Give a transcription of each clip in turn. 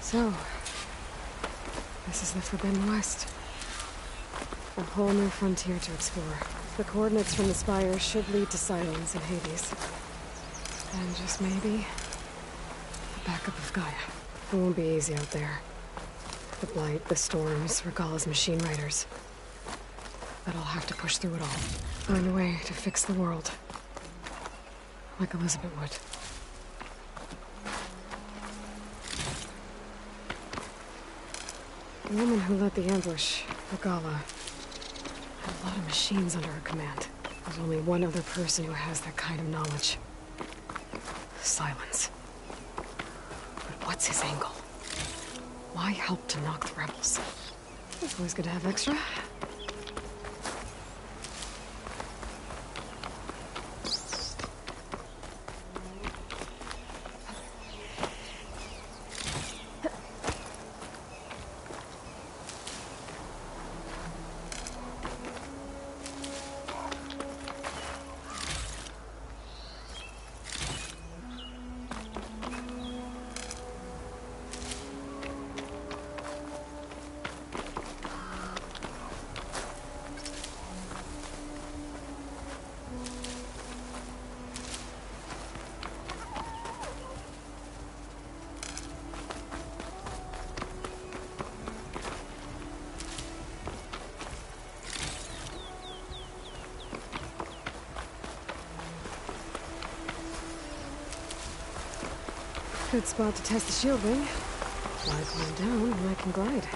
So, this is the Forbidden West. A whole new frontier to explore. The coordinates from the spire should lead to Silence and Hades. And just maybe, the backup of Gaia. It won't be easy out there. The Blight, the Storms, Regalla's machine riders. But I'll have to push through it all. Find a way to fix the world. Like Elizabeth would. The woman who led the ambush, Regalla, had a lot of machines under her command. There's only one other person who has that kind of knowledge. Silence. But what's his angle? Why help to knock the rebels? It's always good to have extra. Good spot to test the shield ring. Fly climb down and I can glide.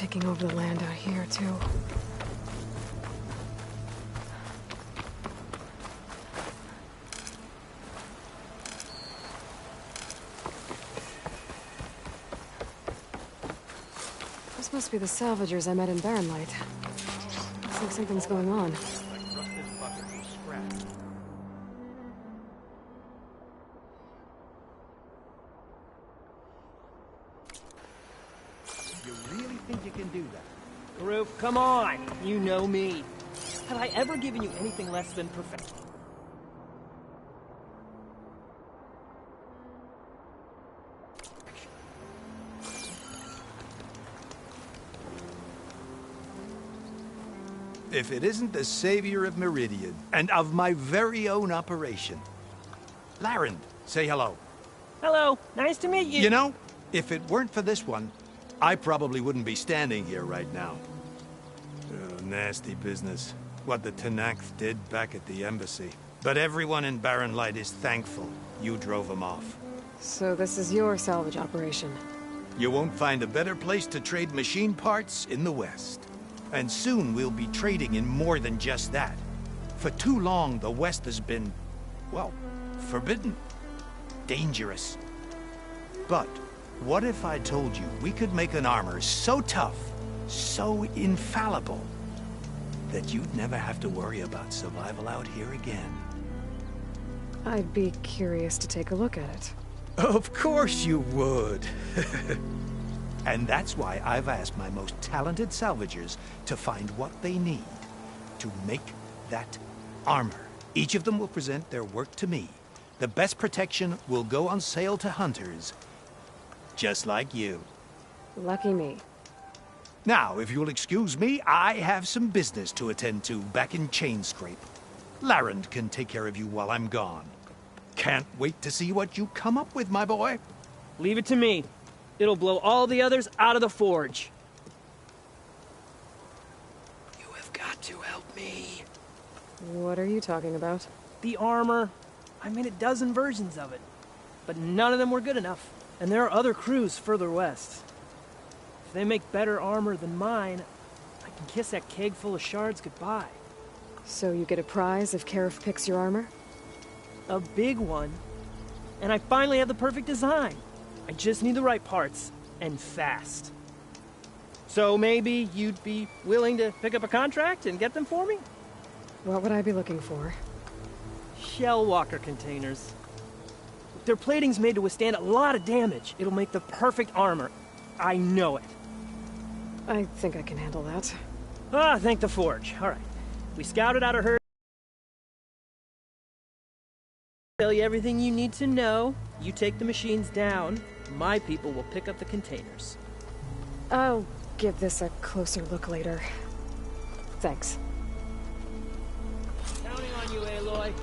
taking over the land out here, too. This must be the salvagers I met in Barren Light. Looks like something's going on. You really think you can do that? Karuk, come on! You know me. Have I ever given you anything less than perfect? If it isn't the savior of Meridian, and of my very own operation. Larend, say hello. Hello, nice to meet you. You know, if it weren't for this one, I probably wouldn't be standing here right now. Oh, nasty business. What the Tenakth did back at the embassy. But everyone in Barren Light is thankful you drove them off. So this is your salvage operation? You won't find a better place to trade machine parts in the West. And soon we'll be trading in more than just that. For too long, the West has been, well, forbidden. Dangerous. But what if I told you we could make an armor so tough, so infallible, that you'd never have to worry about survival out here again? I'd be curious to take a look at it. Of course you would. And that's why I've asked my most talented salvagers to find what they need to make that armor. Each of them will present their work to me. The best protection will go on sale to hunters, just like you. Lucky me. Now, if you'll excuse me, I have some business to attend to back in Chainscrape. Larend can take care of you while I'm gone. Can't wait to see what you come up with, my boy. Leave it to me. It'll blow all the others out of the forge. You have got to help me. What are you talking about? The armor. I made a dozen versions of it. But none of them were good enough. And there are other crews further west. If they make better armor than mine, I can kiss that keg full of shards goodbye. So you get a prize if Karif picks your armor? A big one. And I finally have the perfect design. I just need the right parts, and fast. So maybe you'd be willing to pick up a contract and get them for me? What would I be looking for? Shell walker containers. Their plating's made to withstand a lot of damage. It'll make the perfect armor. I know it. I think I can handle that. Ah, thank the forge. All right. We scouted out a herd. Tell you everything you need to know. You take the machines down. My people will pick up the containers. I'll give this a closer look later. Thanks. Counting on you, Aloy.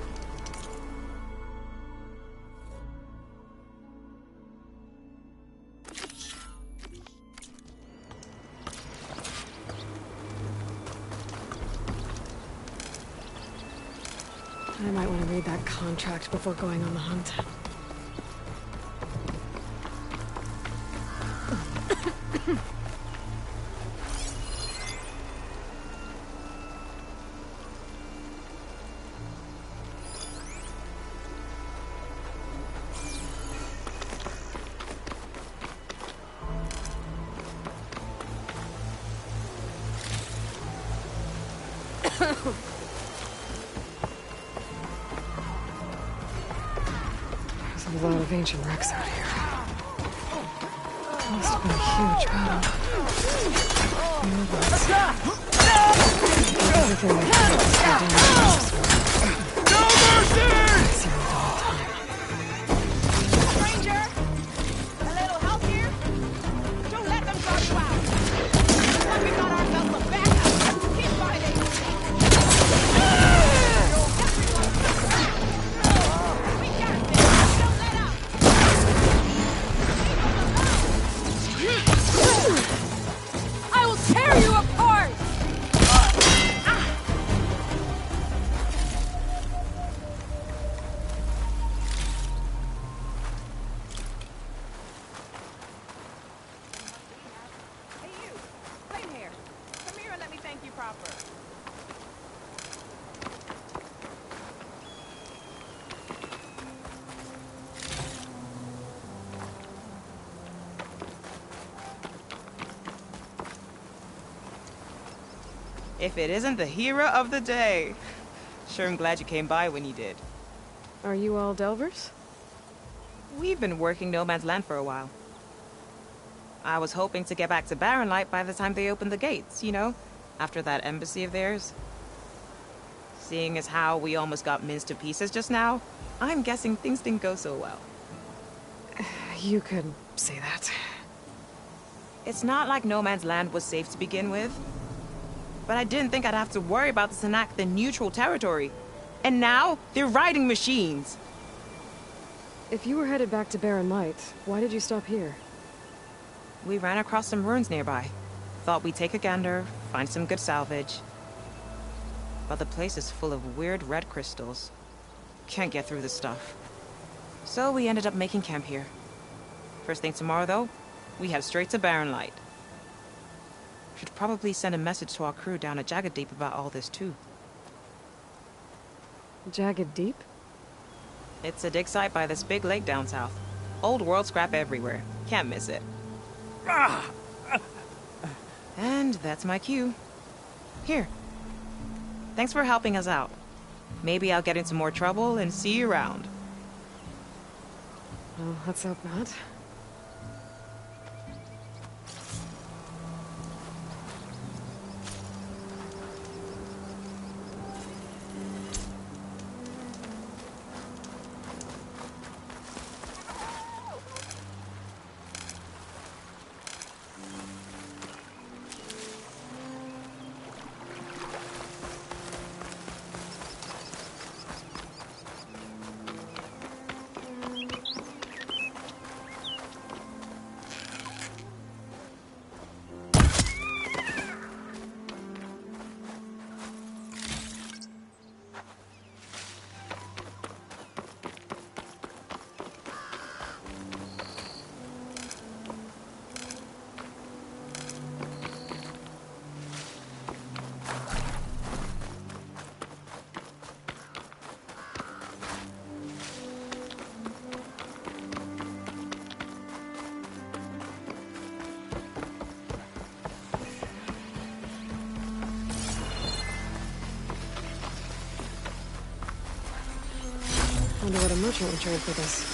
I might want to read that contract before going on the hunt. There's a lot of ancient wrecks out here. Must have been a huge battle. Everything they had was so dangerous. No mercy! I see it all the time. Ranger, a little help here? Don't let them draw you out. Like we got ourselves a backup. Keep fighting. We got this. Don't let up. I will tear you apart. proper. If it isn't the hero of the day. Sure, I'm glad you came by when you did. Are you all Delvers? We've been working No Man's Land for a while. I was hoping to get back to Barren Light by the time they opened the gates, you know? After that embassy of theirs. Seeing as how we almost got minced to pieces just now, I'm guessing things didn't go so well. You could say that. It's not like No Man's Land was safe to begin with. But I didn't think I'd have to worry about this Anak, the neutral territory. And now, they're riding machines. If you were headed back to Barren Light, why did you stop here? We ran across some ruins nearby. Thought we'd take a gander, find some good salvage. But the place is full of weird red crystals. Can't get through the stuff. So we ended up making camp here. First thing tomorrow, though, we head straight to Barren Light. Should probably send a message to our crew down at Jagged Deep about all this, too. Jagged Deep? It's a dig site by this big lake down south. Old world scrap everywhere. Can't miss it. And that's my cue. Here. Thanks for helping us out. Maybe I'll get into more trouble and see you around. Well, let's hope not. Wonder what a merchant would trade for this.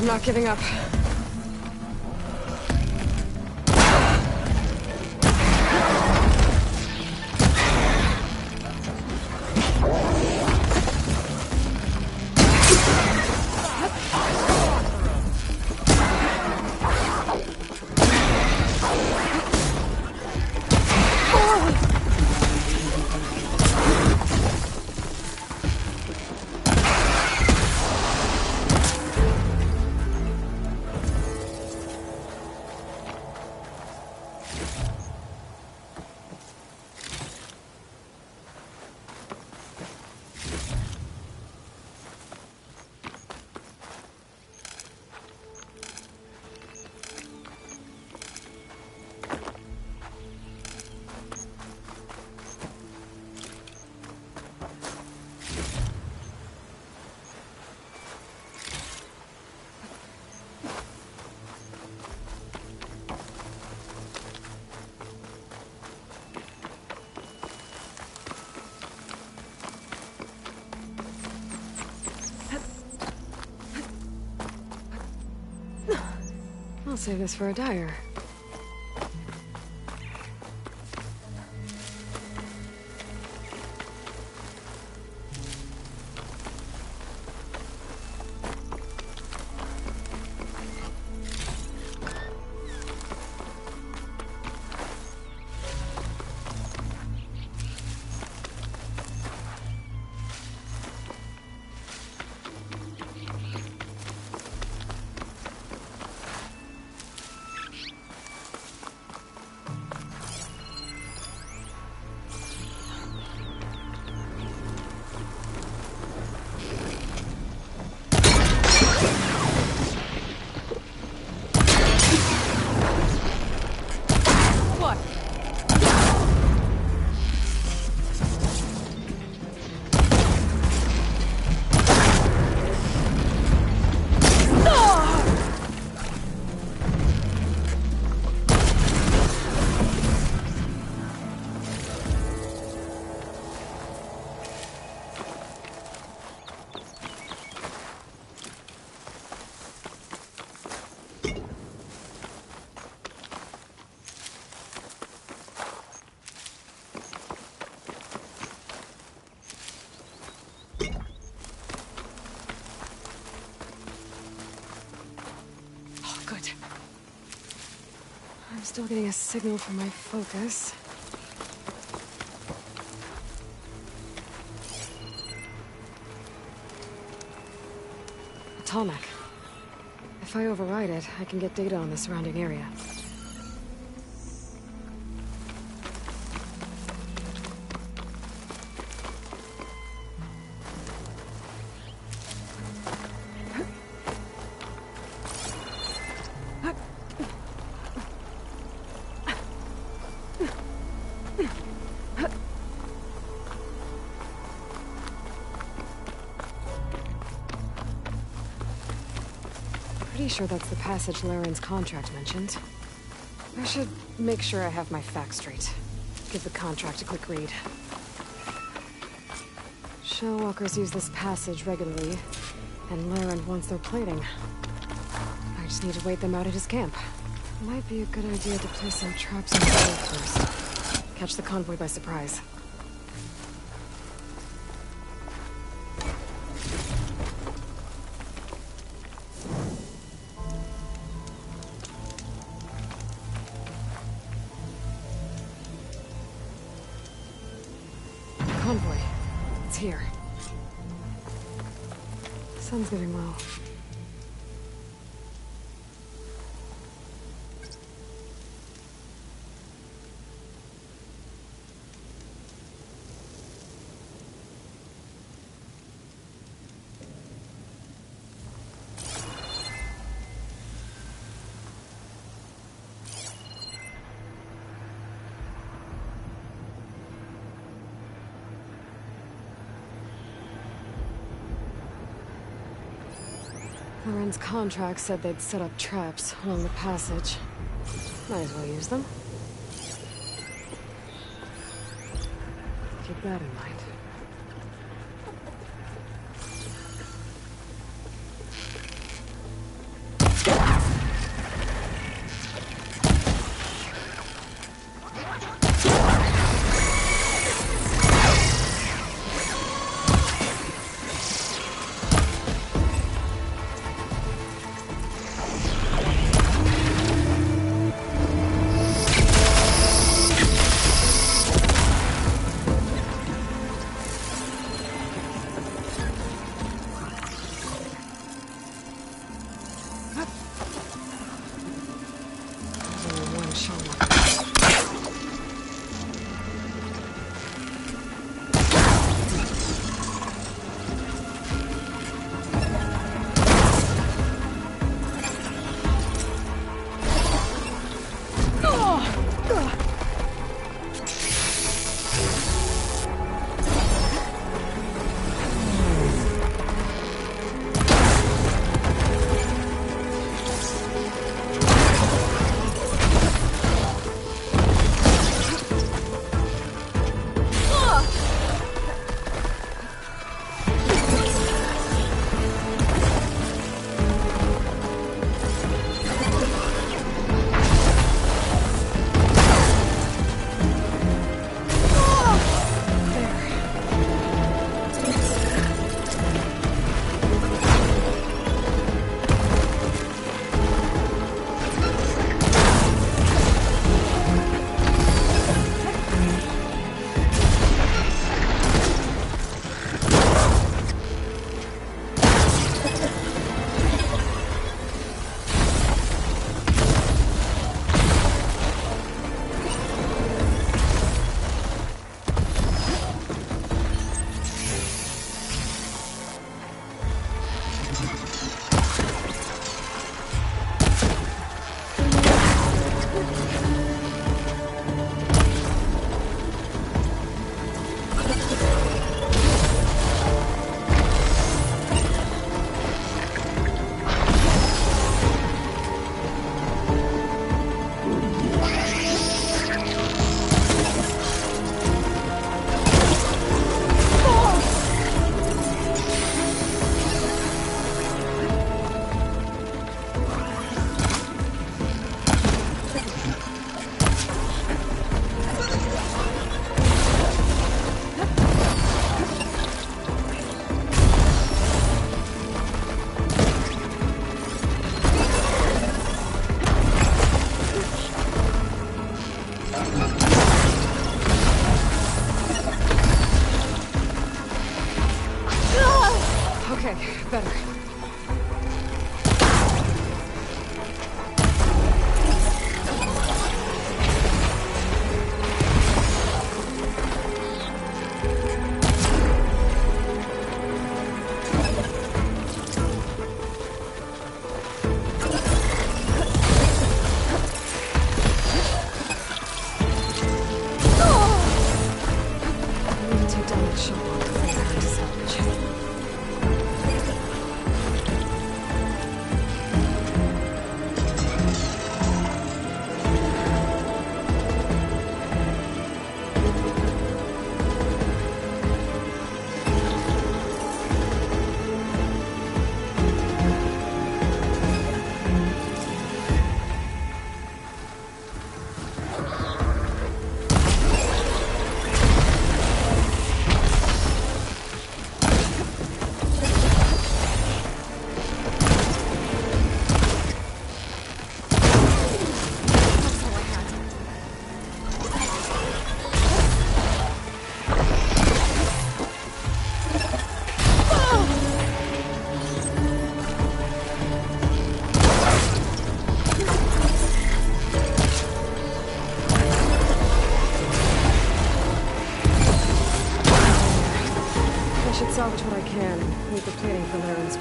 I'm not giving up. save this for a dyer. I'm still getting a signal from my focus. A Tallneck. If I override it, I can get data on the surrounding area. Pretty sure that's the passage Laren's contract mentioned. I should make sure I have my facts straight. Give the contract a quick read. Shellwalkers use this passage regularly, and Laren wants their plating. I just need to wait them out at his camp. Might be a good idea to place some traps on the road first. Catch the convoy by surprise. Convoy. It's here. Sun's getting low. Laren's contract said they'd set up traps along the passage. Might as well use them. Keep that in mind.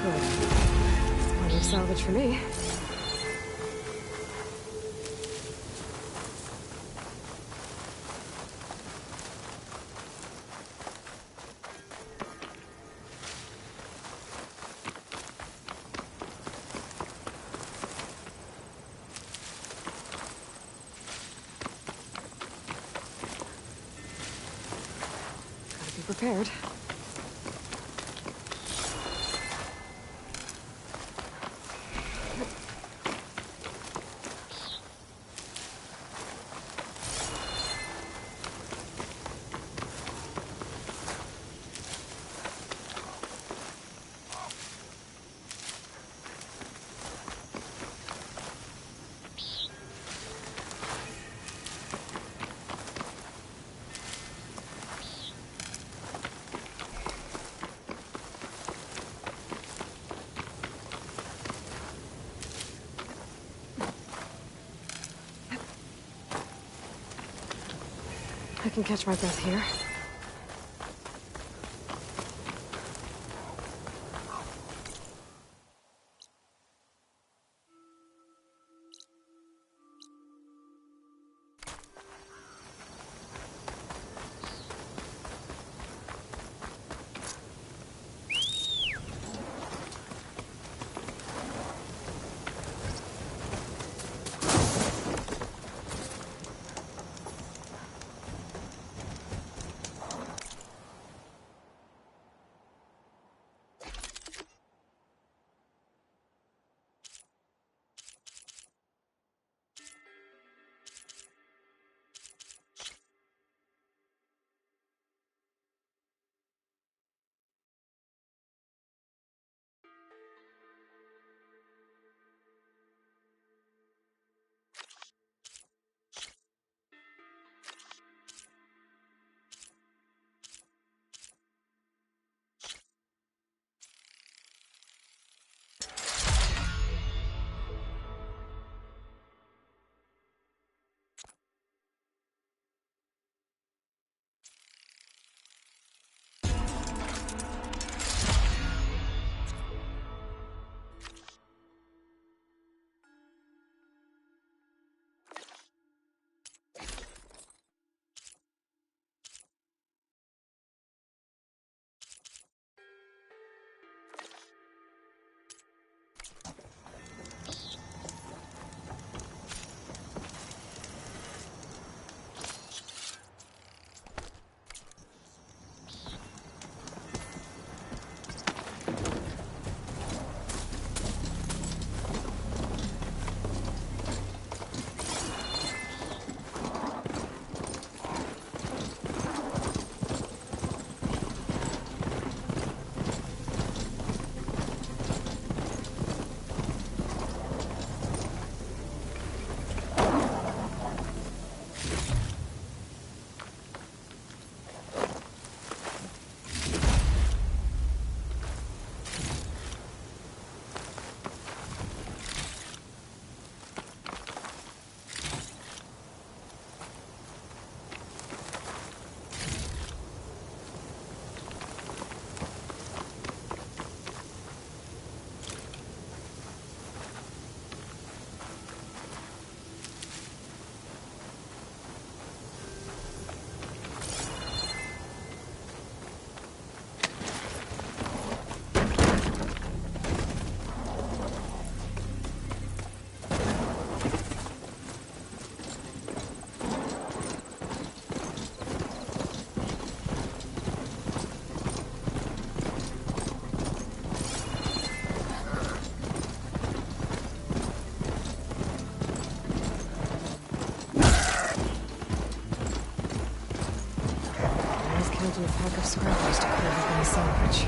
Good. Plenty of salvage for me. Gotta be prepared. I can catch my breath here. A pack of scrappers to clear up any salvage.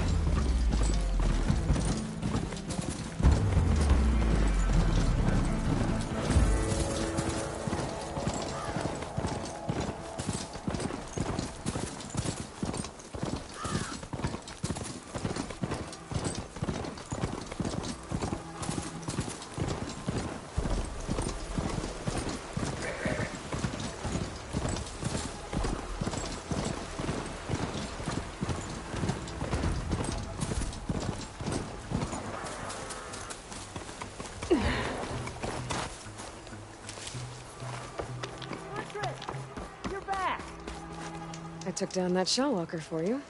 took down that shell walker for you.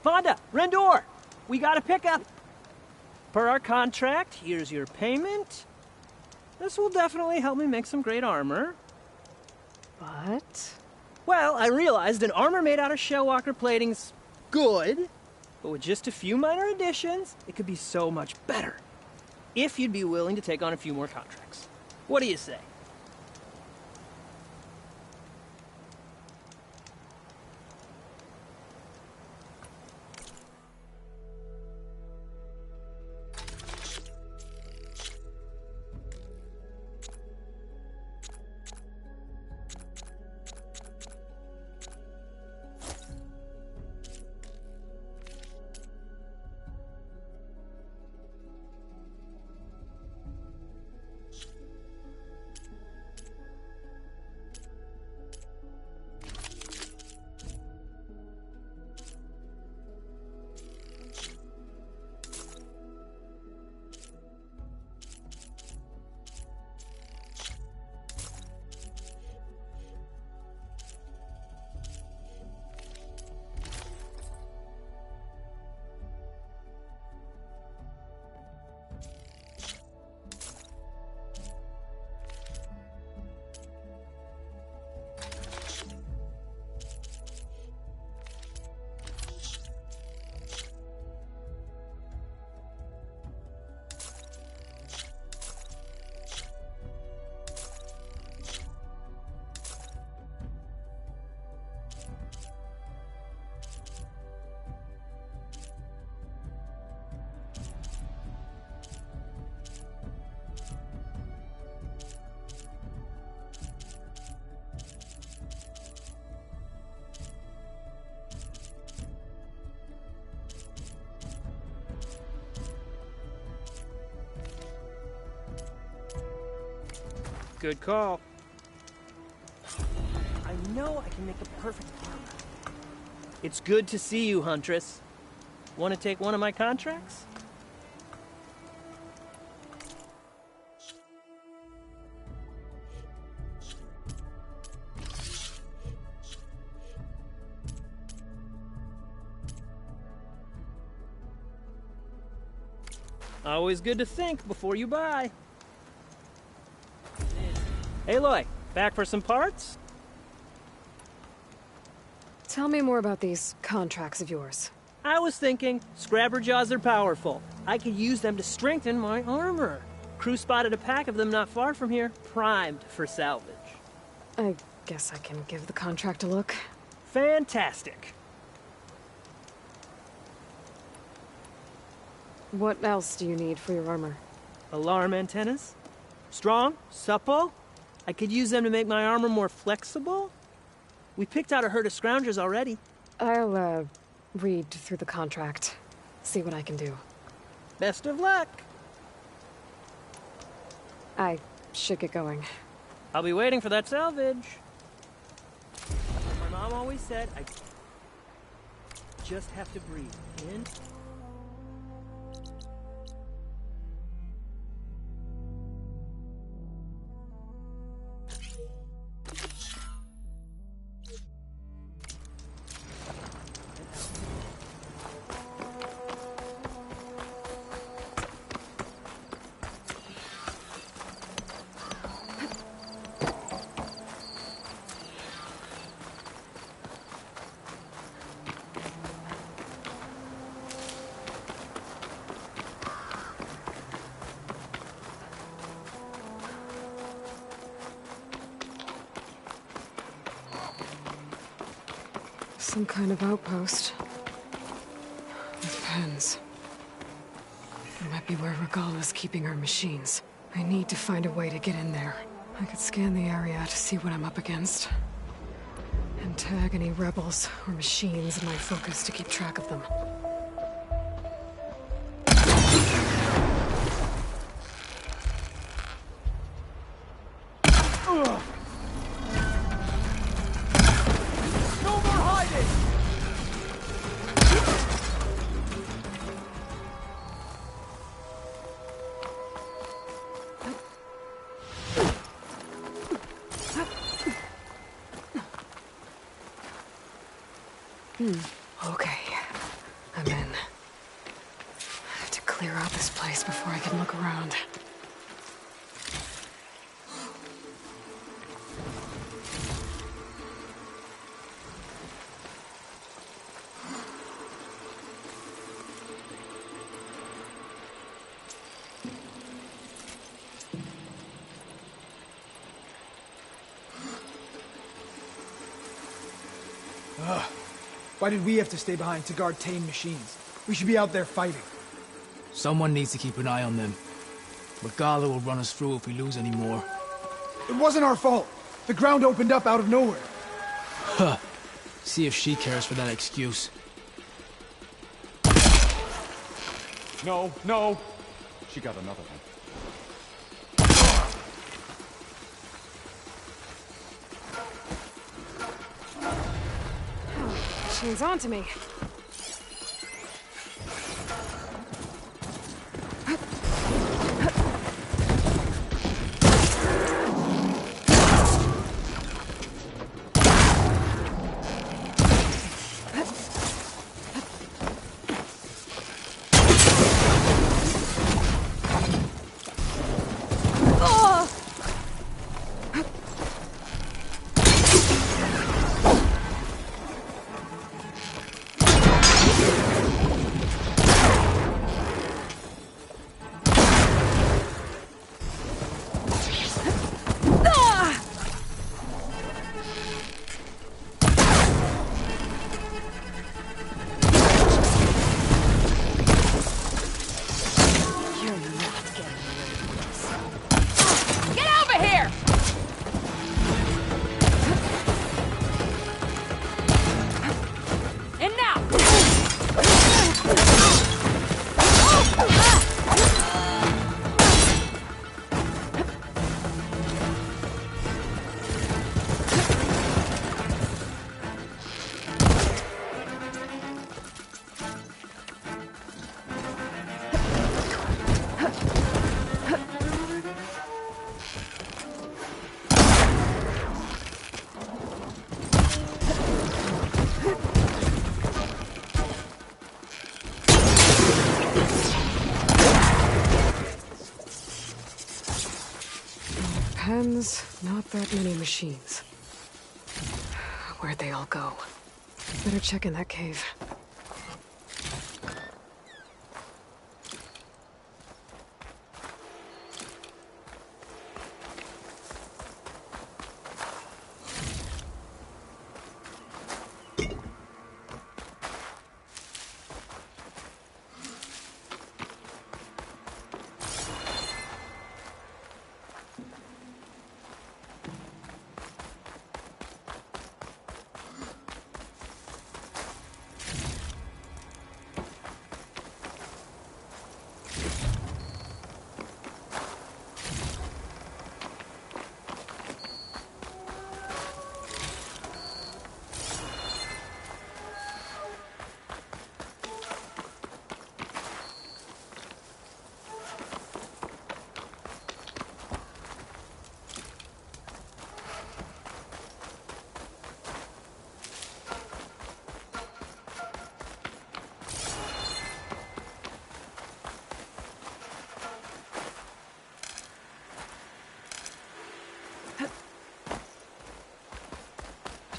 Fonda, Rendor, we got a pickup. Per our contract, here's your payment. This will definitely help me make some great armor. But... Well, I realized an armor made out of shellwalker plating's good, but with just a few minor additions, it could be so much better. If you'd be willing to take on a few more contracts. What do you say? Good call. I know I can make the perfect armor. It's good to see you, Huntress. Want to take one of my contracts? Always good to think before you buy. Aloy, back for some parts? Tell me more about these contracts of yours. I was thinking, scrabber jaws are powerful. I could use them to strengthen my armor. Crew spotted a pack of them not far from here, primed for salvage. I guess I can give the contract a look. Fantastic. What else do you need for your armor? Alarm antennas? Strong? Supple? I could use them to make my armor more flexible? We picked out a herd of scroungers already. I'll, read through the contract. See what I can do. Best of luck. I should get going. I'll be waiting for that salvage. My mom always said I just have to breathe in. Some kind of outpost. With pens. It might be where Regala's keeping her machines. I need to find a way to get in there. I could scan the area to see what I'm up against. And tag any rebels or machines in my focus to keep track of them. Okay. I'm in. I have to clear out this place before I can look around. Why did we have to stay behind to guard tame machines? We should be out there fighting. Someone needs to keep an eye on them. Magala will run us through if we lose any more. It wasn't our fault. The ground opened up out of nowhere. Huh. See if she cares for that excuse. No, no. She got another one. Machine's onto me. Pens, not that many machines. Where'd they all go? Better check in that cave.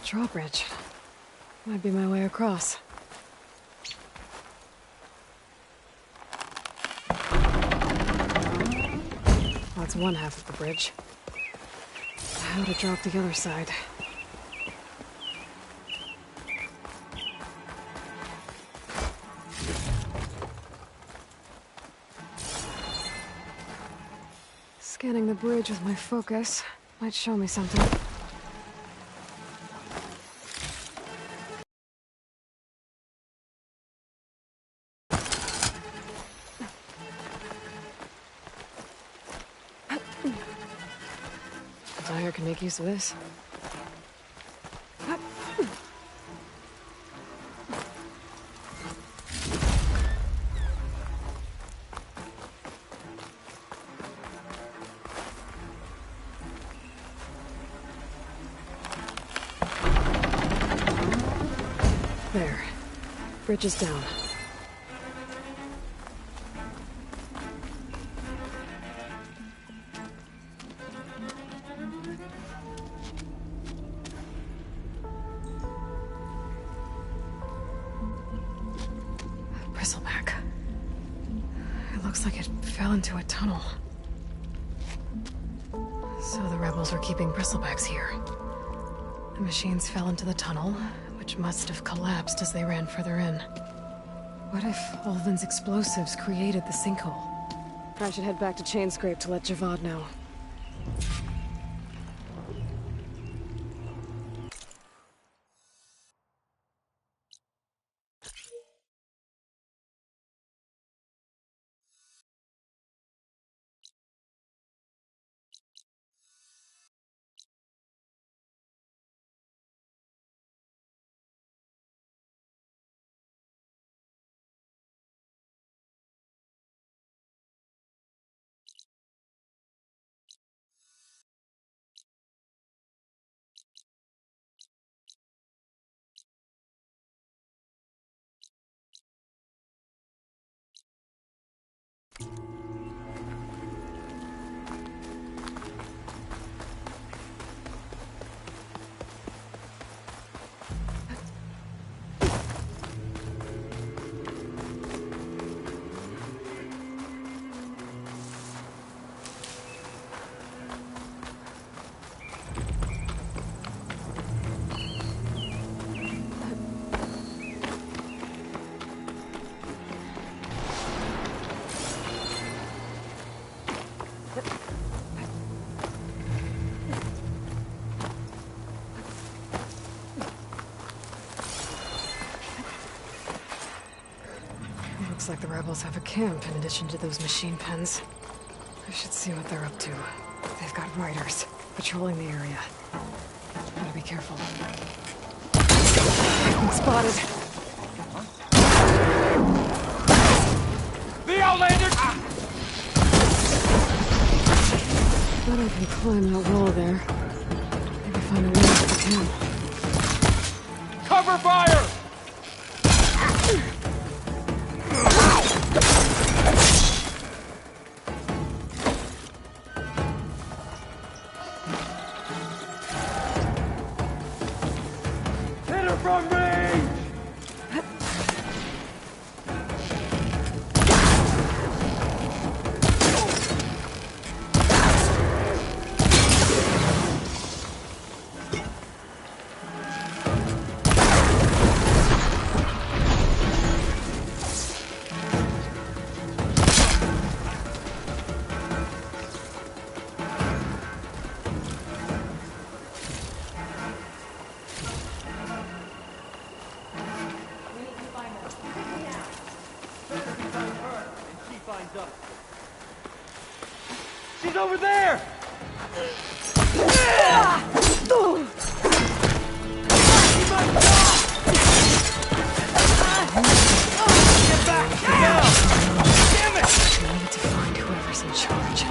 Drawbridge. Might be my way across. That's one half of the bridge. How to drop the other side? Scanning the bridge with my focus might show me something. Dyer can make use of this. There. Bridge is down. Bristleback. It looks like it fell into a tunnel. So the rebels were keeping bristlebacks here. The machines fell into the tunnel, which must have collapsed as they ran further in. What if Ulvin's explosives created the sinkhole? I should head back to Chainscrape to let Javad know. Looks like the rebels have a camp in addition to those machine pens. I should see what they're up to. They've got riders patrolling the area. Gotta be careful. I'm spotted. The Outlander! Thought I can climb that wall there. Maybe find a way off the camp. Cover fire! Hit her from range! She's over there! Get back! Now! Damn it! I need to find whoever's in charge.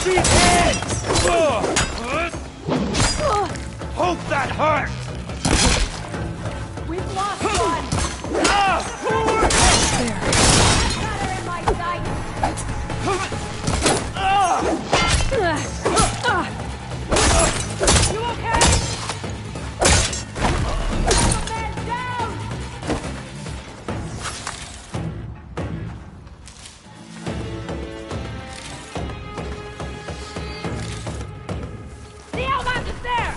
She's hit! Hope that hurt! We've lost one! There. Got her in my sight! You okay? Man down! The Outlander is there!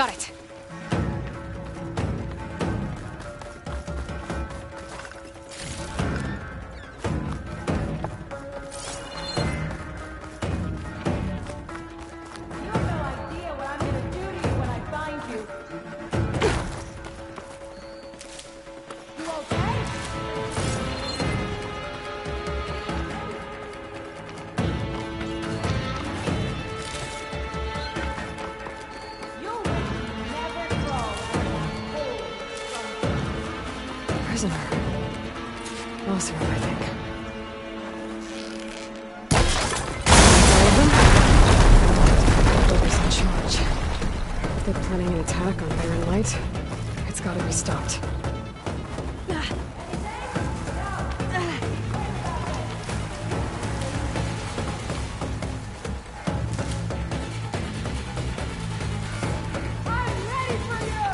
Got it. You have no idea what I'm gonna do to you when I find you. You okay? You'll never crawl out of that hole from Prisoner. Most of them, I think. All of them? Whoever's in charge. If they're planning an attack on Baron Light, it's gotta be stopped. I'm ready for you!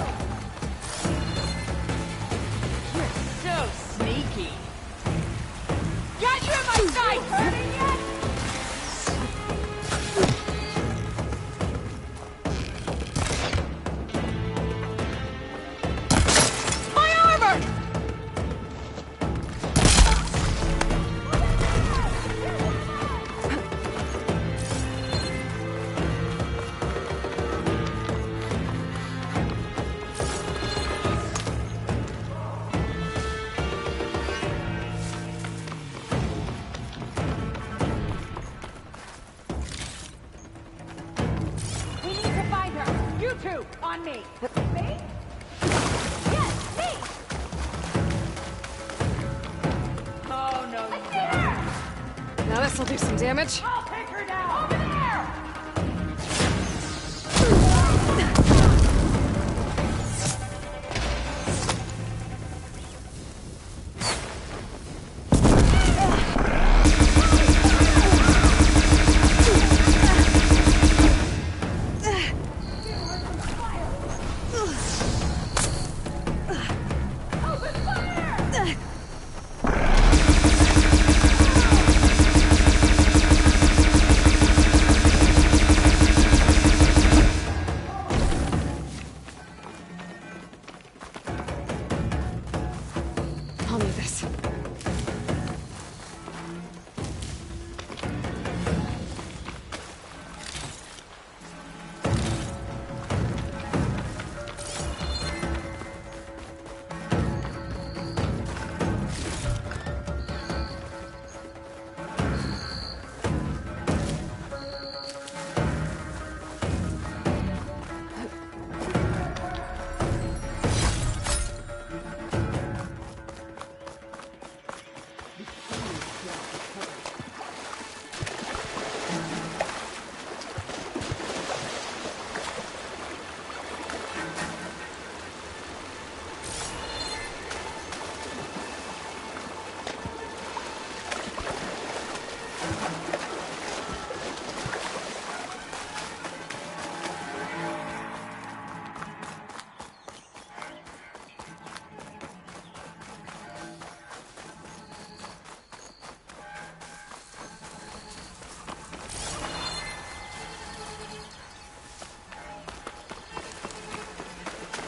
You're so sneaky. Got you in my sight! Hurting yet? My armor! We need to find her. You two, on me. Me? Yes, me! Oh, no, I see her! Now this'll do some damage. I'll take her down! Over there! Open fire! I'll need this.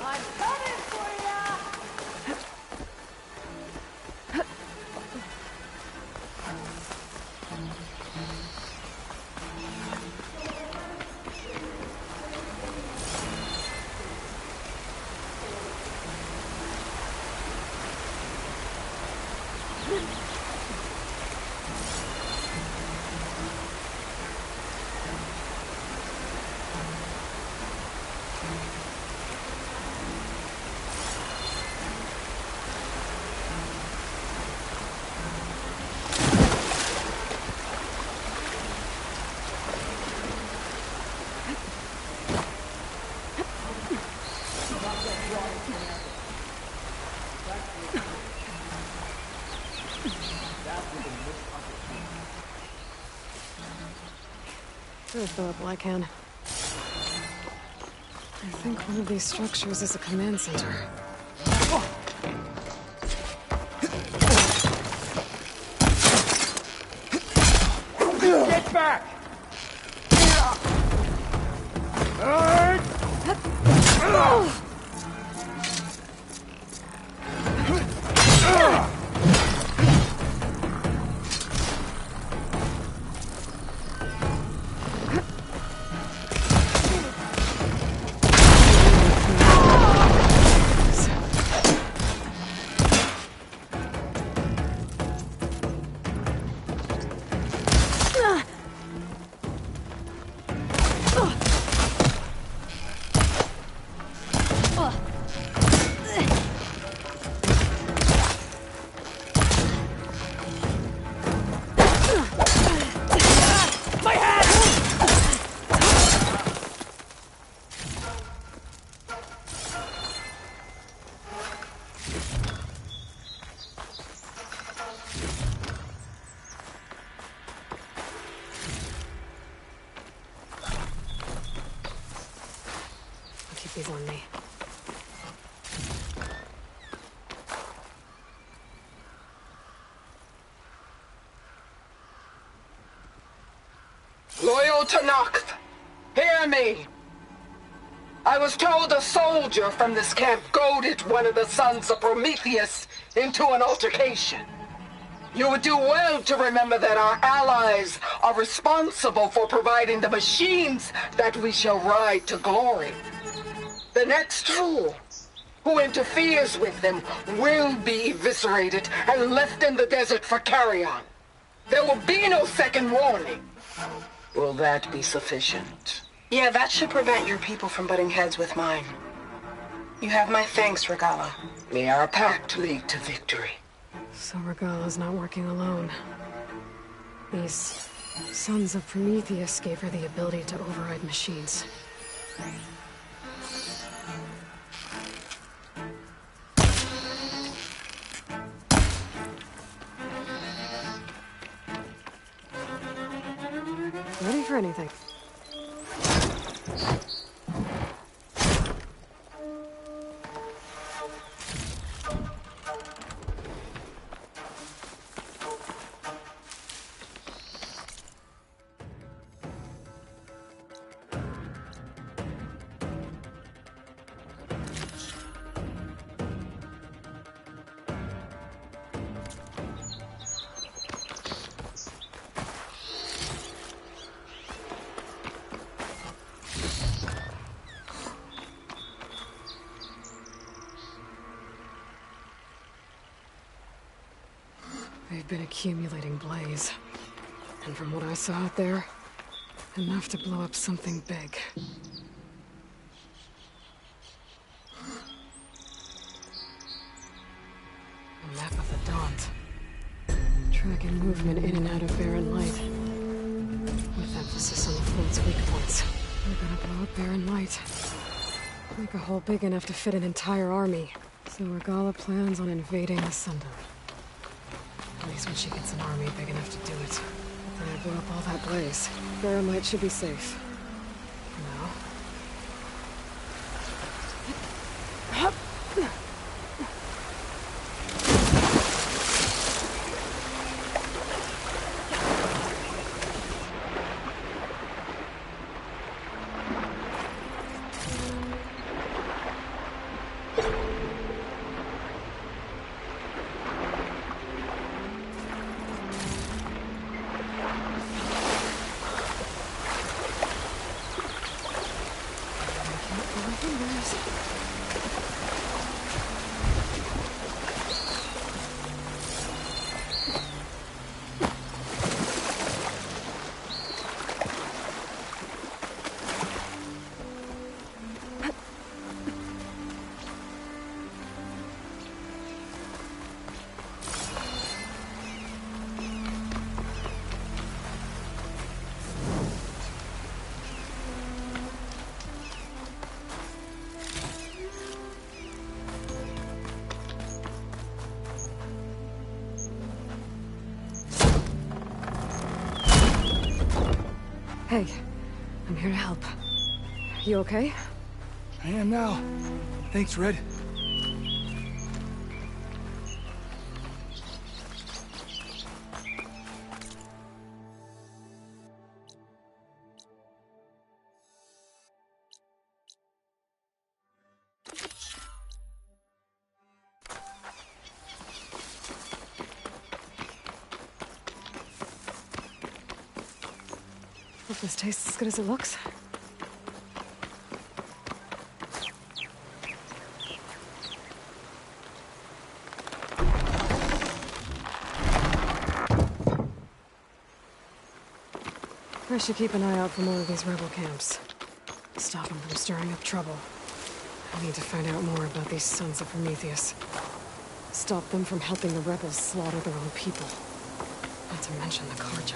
I'm coming for ya! Sure, fill up while I can. I think one of these structures is a command center. Get back! General Tanakh, hear me. I was told a soldier from this camp goaded one of the sons of Prometheus into an altercation. You would do well to remember that our allies are responsible for providing the machines that we shall ride to glory. The next fool who interferes with them will be eviscerated and left in the desert for carrion. There will be no second warning. Will that be sufficient? Yeah, that should prevent your people from butting heads with mine. You have my thanks, Regala. May our pact lead to victory. So Regala's not working alone. These sons of Prometheus gave her the ability to override machines. Ready for anything. They've been accumulating blaze. And from what I saw out there, enough to blow up something big. A map of the Daunt. Tracking movement in and out of barren light. With emphasis on the float's weak points. We're gonna blow up barren light. Make a hole big enough to fit an entire army. So Regala plans on invading the Sundown. At least when she gets an army big enough to do it. But then I blew up all that blaze. Barren light should be safe. For now. Hey, I'm here to help. You okay? I am now. Thanks, Red. Hope this tastes as good as it looks. I should keep an eye out for more of these rebel camps. Stop them from stirring up trouble. I need to find out more about these sons of Prometheus. Stop them from helping the rebels slaughter their own people. Not to mention the Karja.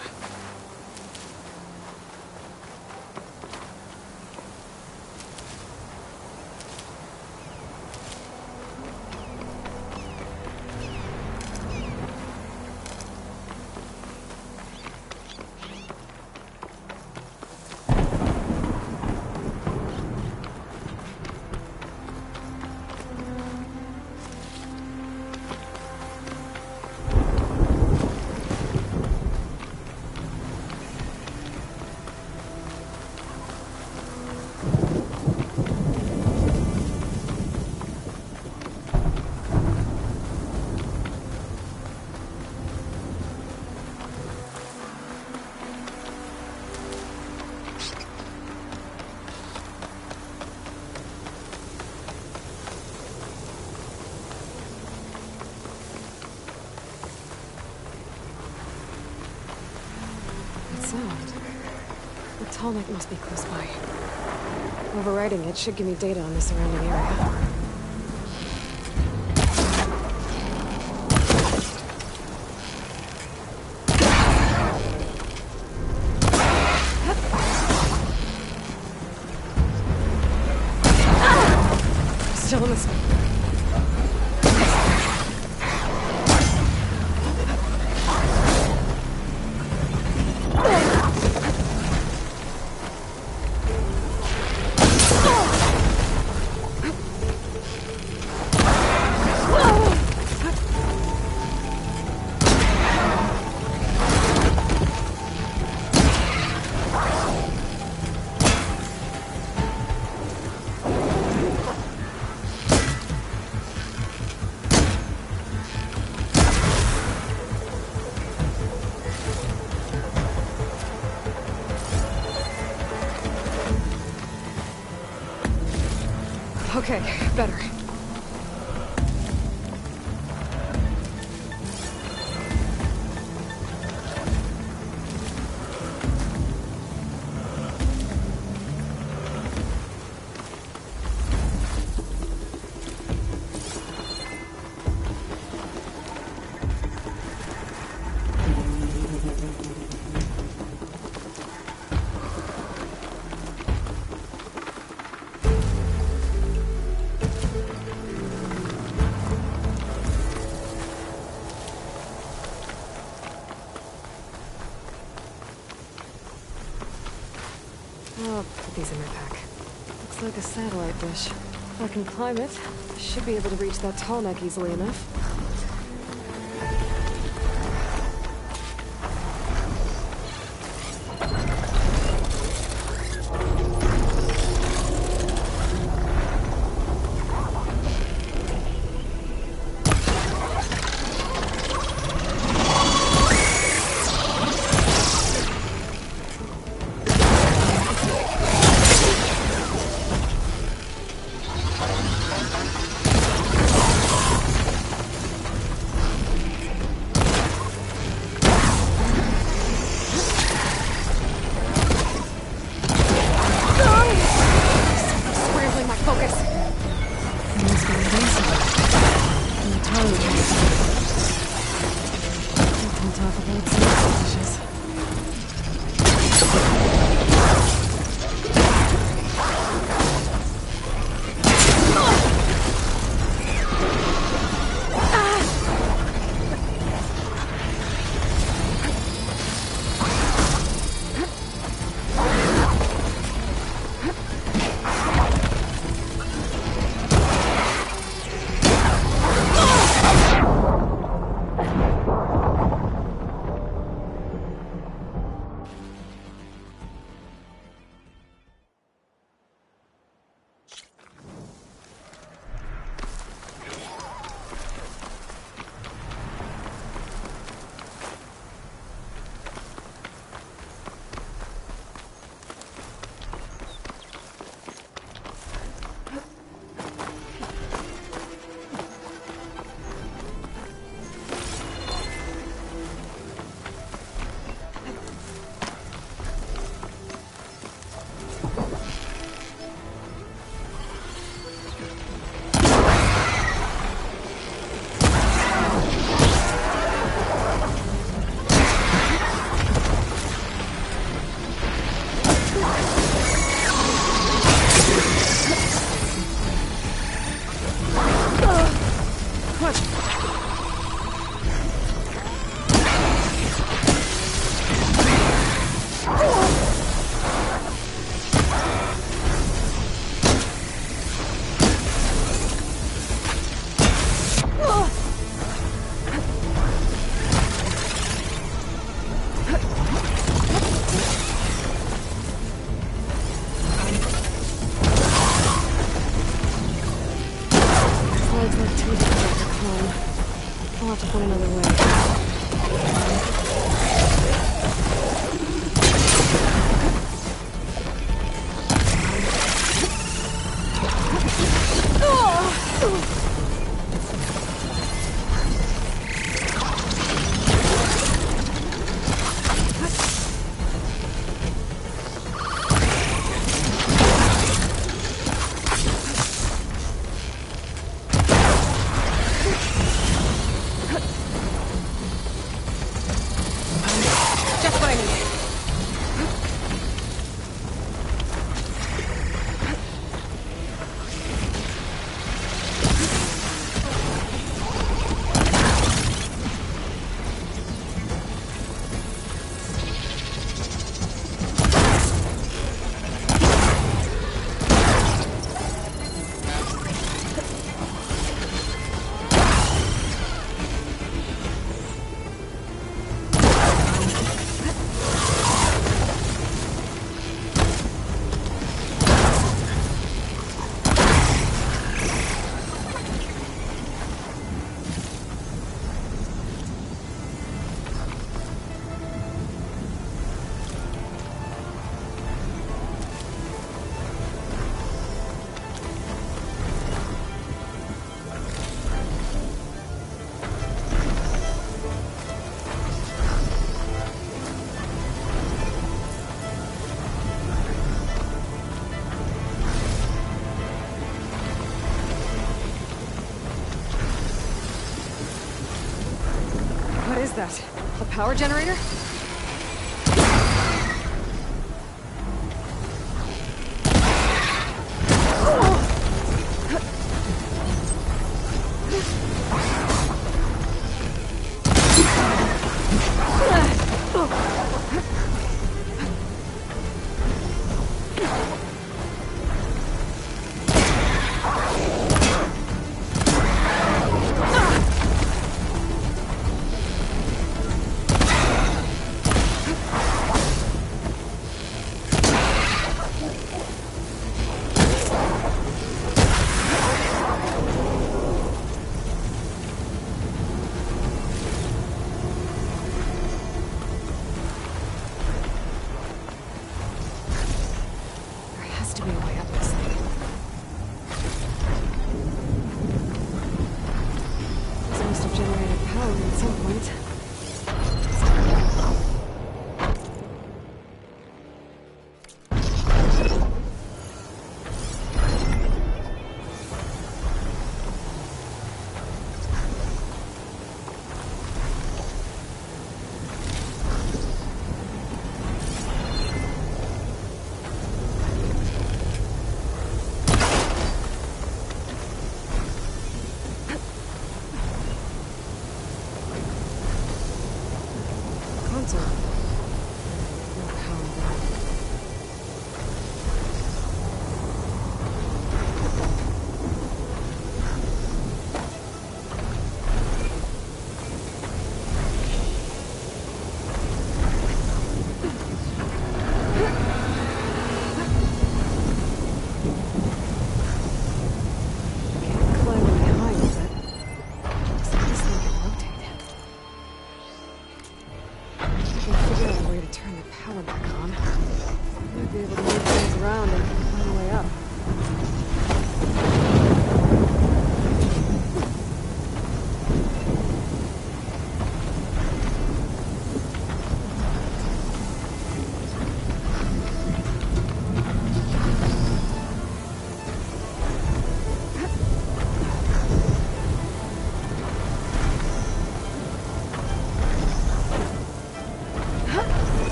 sound. The tall neck must be close by. Overriding it should give me data on the surrounding area. Still in the smoke. Okay, better. I'll put these in my pack. Looks like a satellite dish. If I can climb it, I should be able to reach that tall neck easily enough. I'll have to find another way. that? A power generator?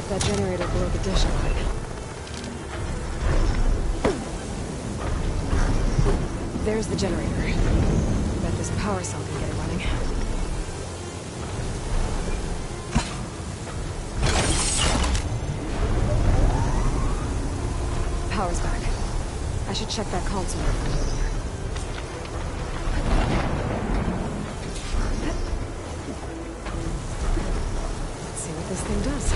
That generator below the dish line. There's the generator. Bet this power cell can get it running. Power's back. I should check that console. Let's see what this thing does.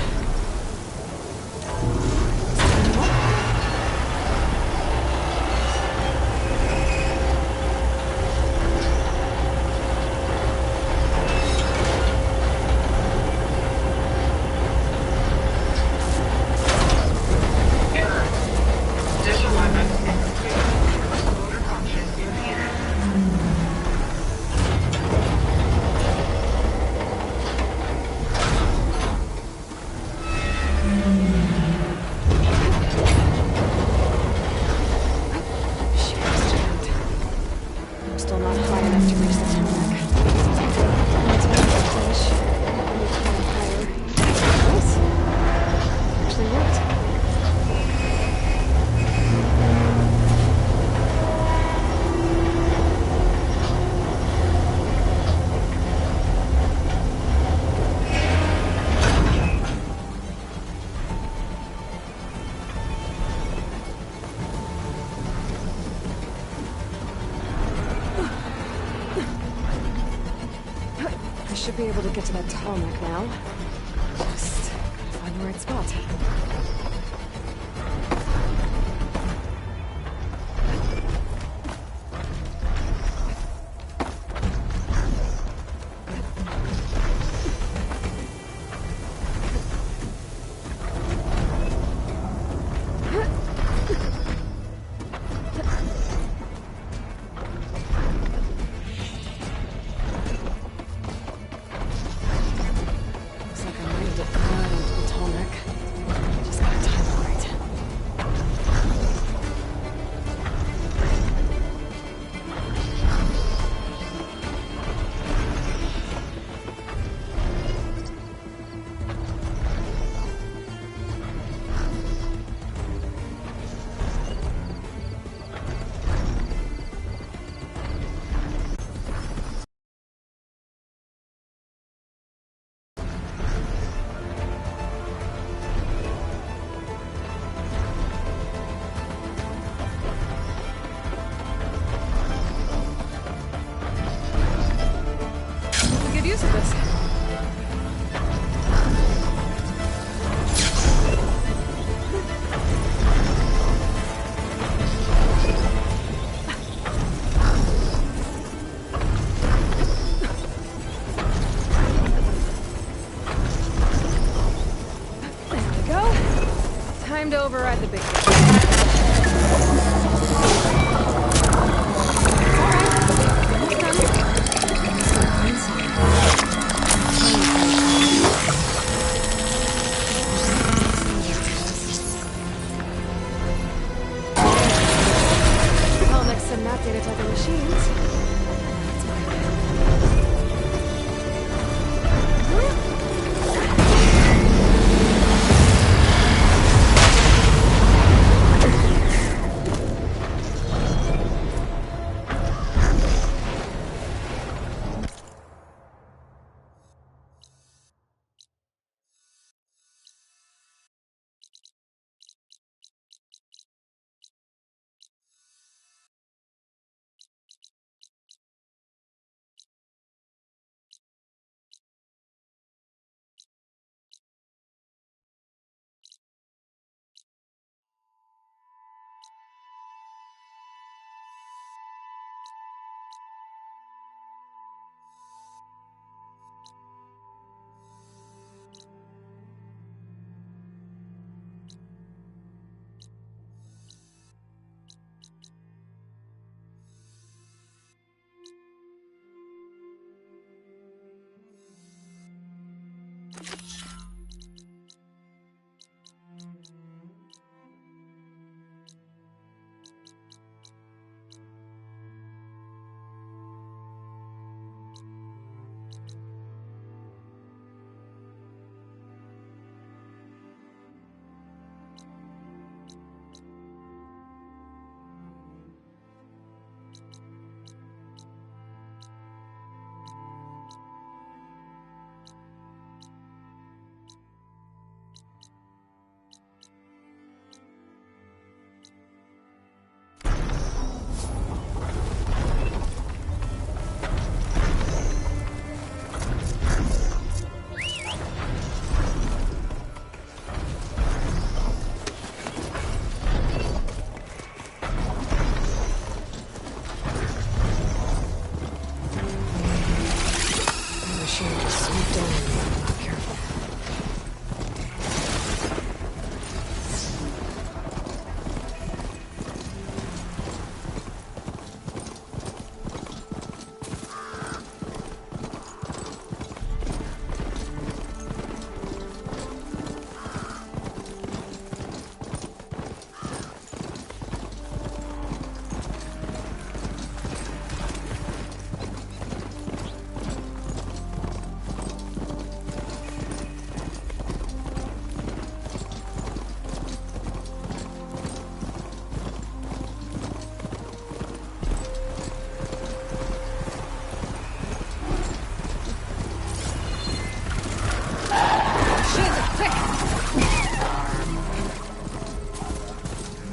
Should be able to get to that tarmac now. Just gotta find the right spot. Time to override the big guy. Well, next to map data type of machines.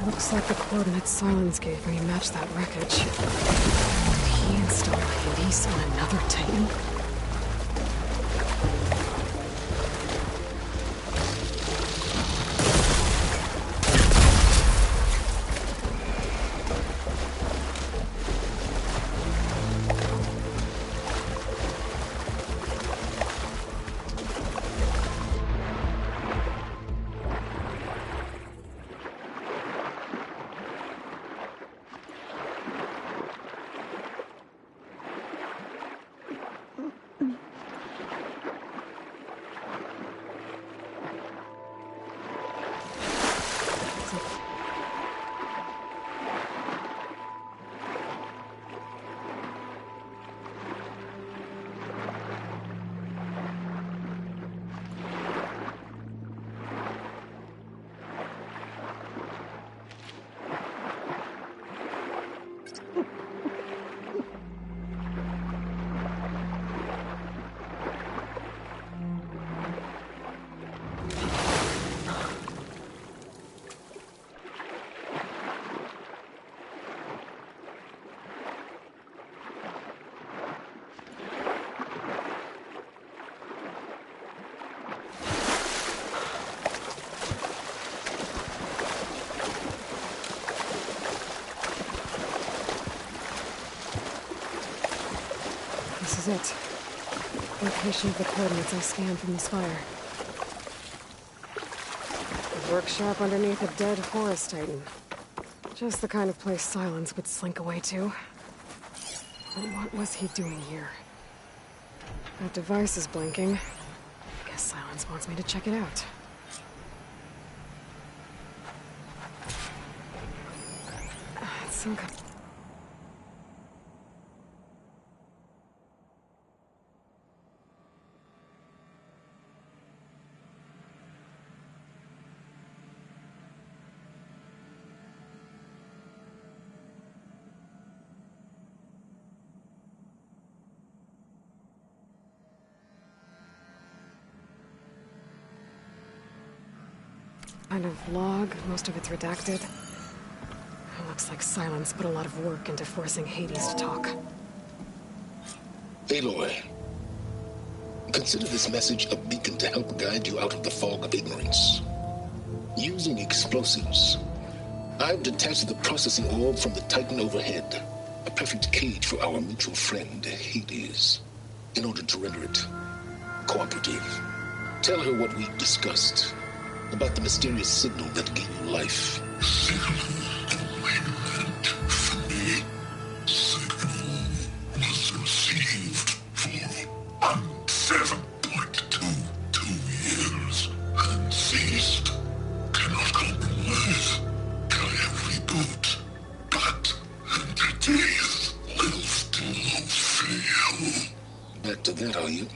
Looks like the coordinates Silence gave me match that wreckage. Did he install Hades on another Titan? This is it. Location of the coordinates I scanned from the spire. Workshop underneath a dead forest titan. Just the kind of place Silence would slink away to. But what was he doing here? That device is blinking. Guess Silence wants me to check it out. It's some kind. Kind of log, most of it's redacted. It looks like Silence put a lot of work into forcing Hades to talk. Aloy, consider this message a beacon to help guide you out of the fog of ignorance. Using explosives, I've detached the processing orb from the Titan overhead, a perfect cage for our mutual friend, Hades, in order to render it cooperative. Tell her what we've discussed about the mysterious signal that gave you life. Signal delivered for me. Signal was received for 7.22 years and ceased. Cannot compromise. Try every boot, but entities will still fail. Back to that, are you?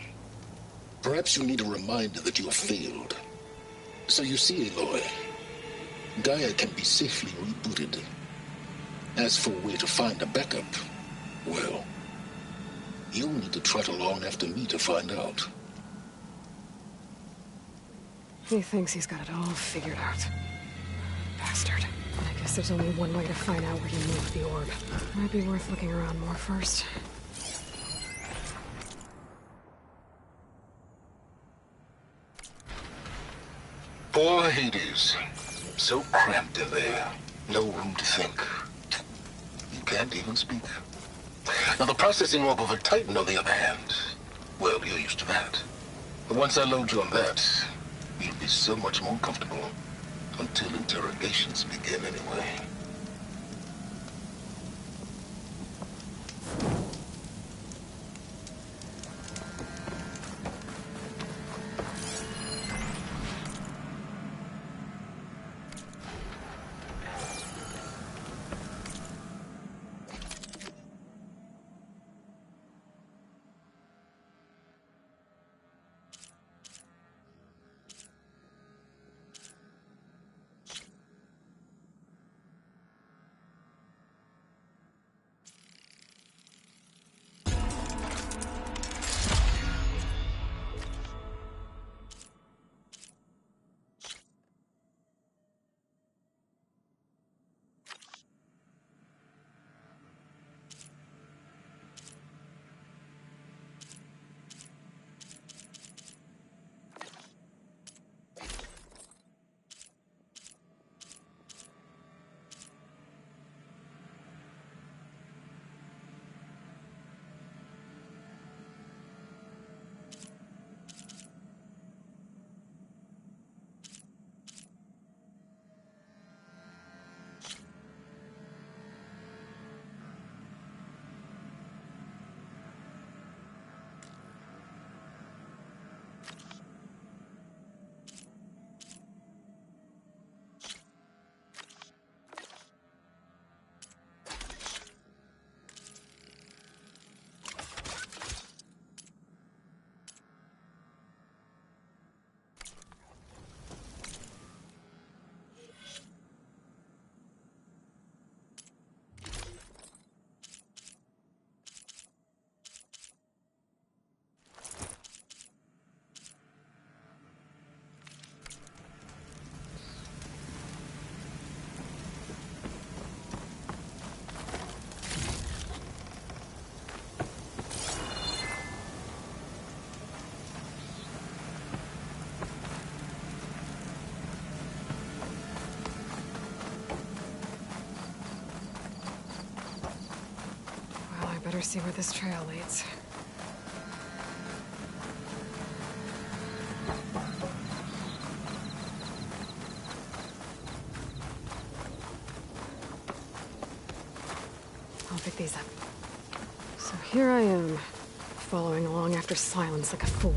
Perhaps you need a reminder that you have failed. So you see, Aloy, Gaia can be safely rebooted. As for where to find a backup, well, you'll need to trot along after me to find out. He thinks he's got it all figured out. Bastard. I guess there's only one way to find out where he moved the orb. Might be worth looking around more first. Poor Hades. So cramped in there. No room to think. You can't even speak. Now the processing orb of a Titan, on the other hand, well, you're used to that. But once I load you on that, you'll be so much more comfortable. Until interrogations begin anyway. Better see where this trail leads. pick these up. So here I am, following along after Silence like a fool.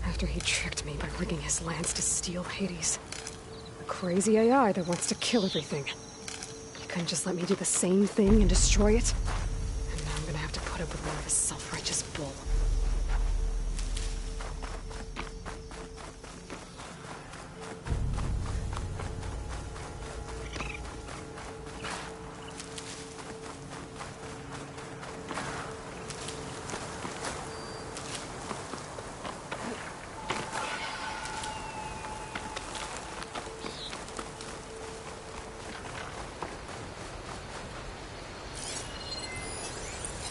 After he tricked me by rigging his lance to steal Hades. A crazy AI that wants to kill everything. He couldn't just let me do the same thing and destroy it? And now I'm gonna have to put up with more of his self-righteous bull.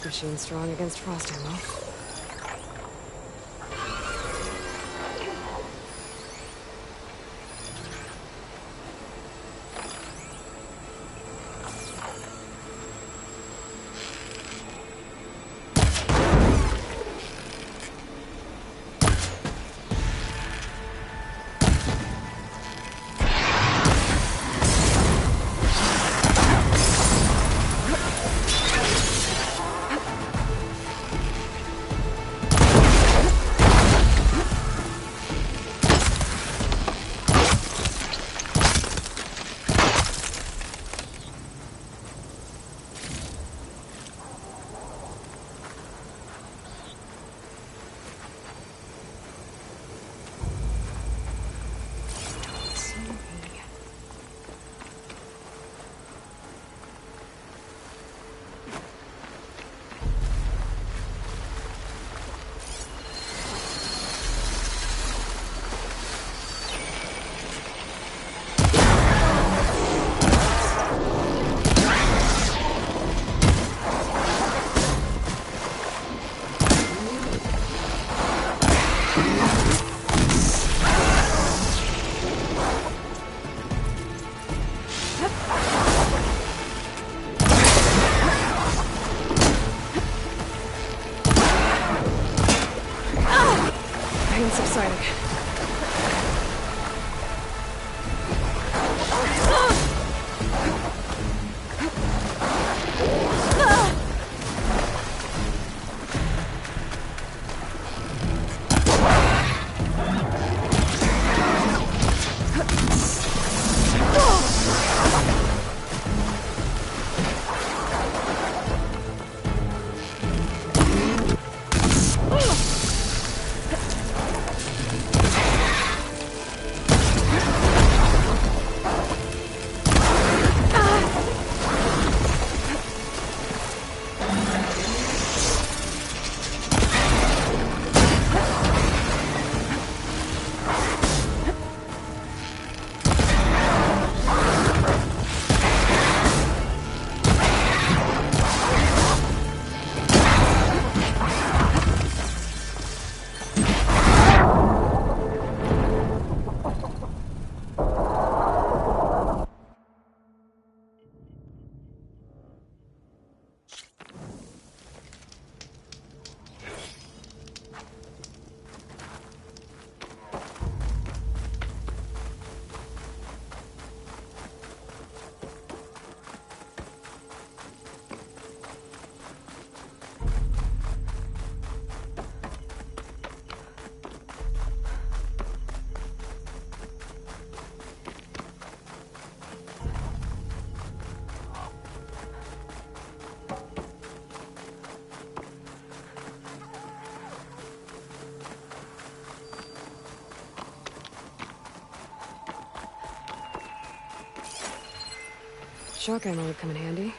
Machine strong against frost ammo. Shock ammo would come in handy.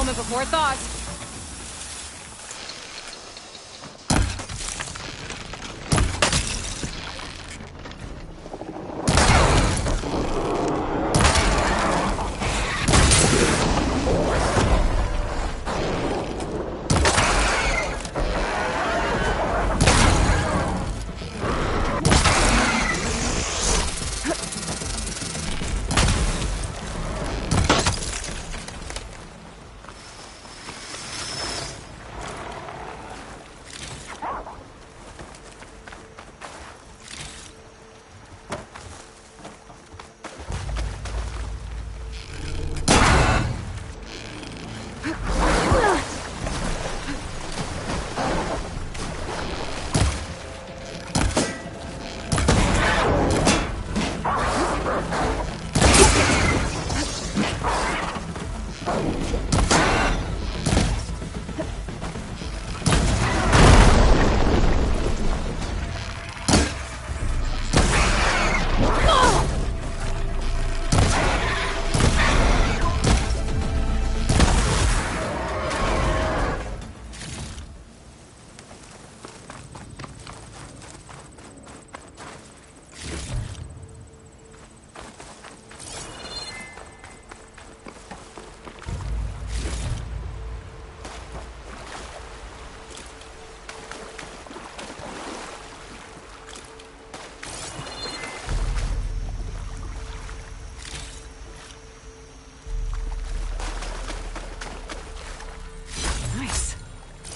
moment before thought.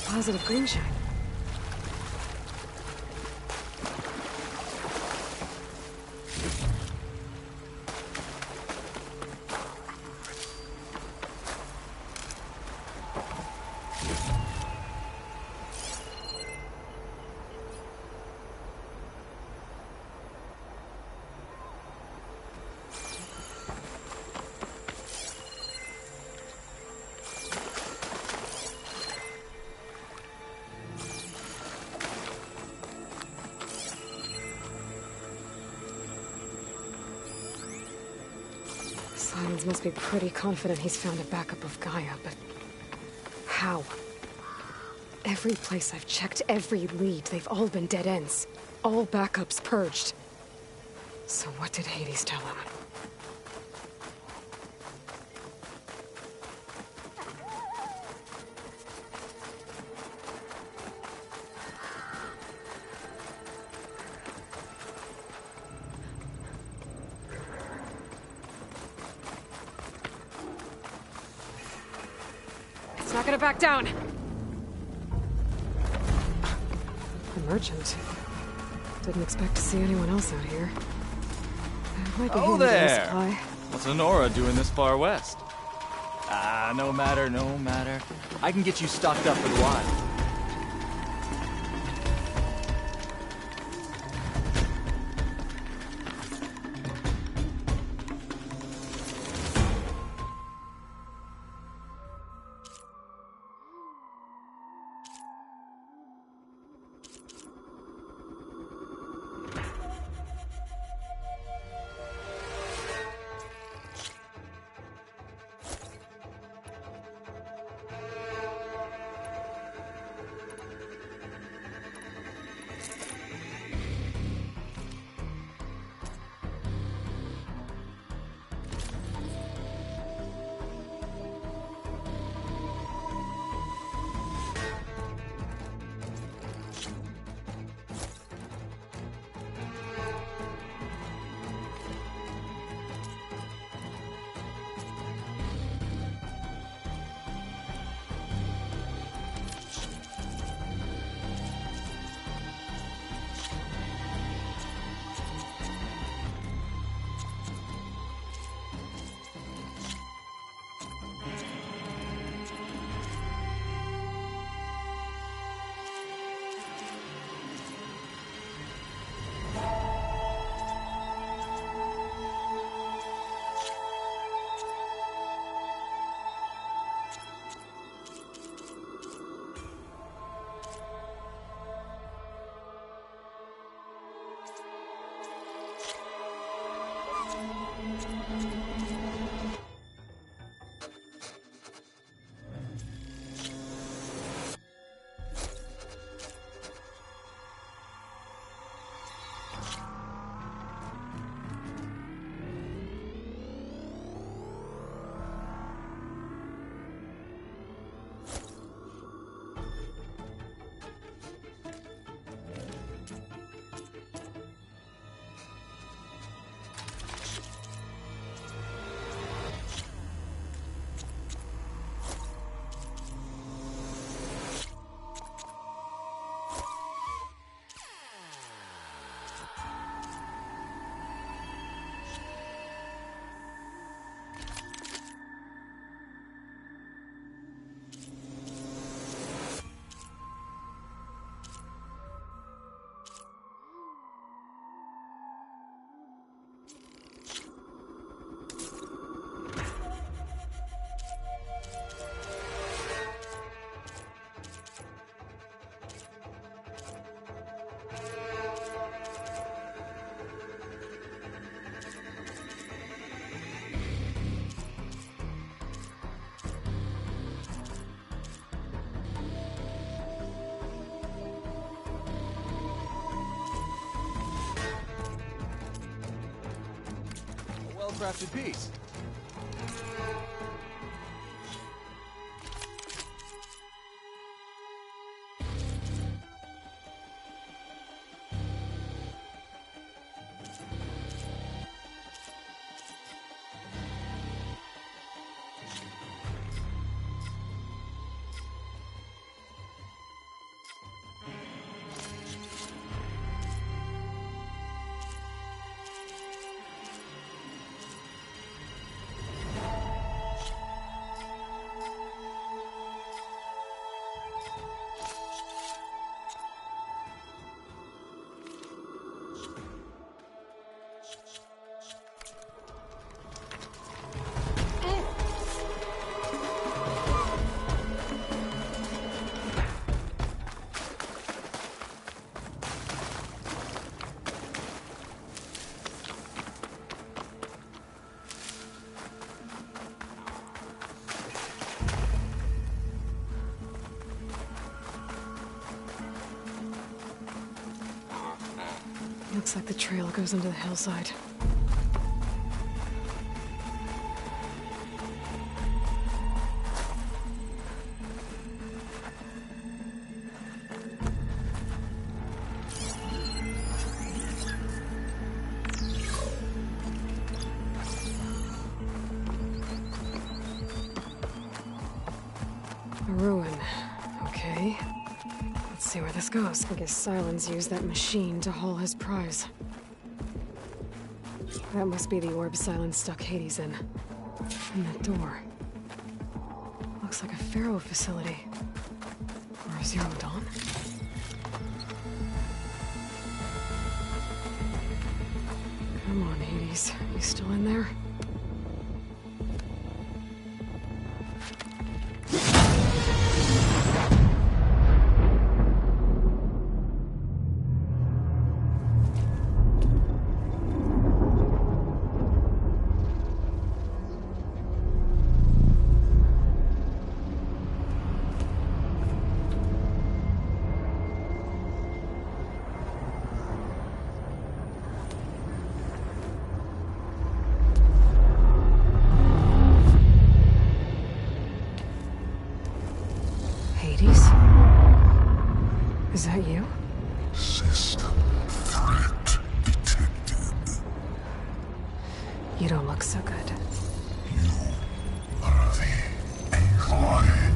Positive green shine. Simons must be pretty confident he's found a backup of Gaia, but how? Every place I've checked, every lead, they've all been dead ends. All backups purged. So what did Hades tell him? It's not gonna back down. The merchant. Didn't expect to see anyone else out here. Might be Oh here to there! supply. What's Honora doing this far west? Ah, no matter, no matter. I can get you stocked up for the while. well-crafted piece. Looks like the trail goes into the hillside. A ruin. Okay. Let's see where this goes. I guess Silence used that machine to haul his prize. That must be the orb Silence stuck Hades in. And that door. Looks like a Pharaoh facility. Or a Zero Dawn? Come on, Hades. You still in there? Is that you? System threat detected. You don't look so good. You are the AI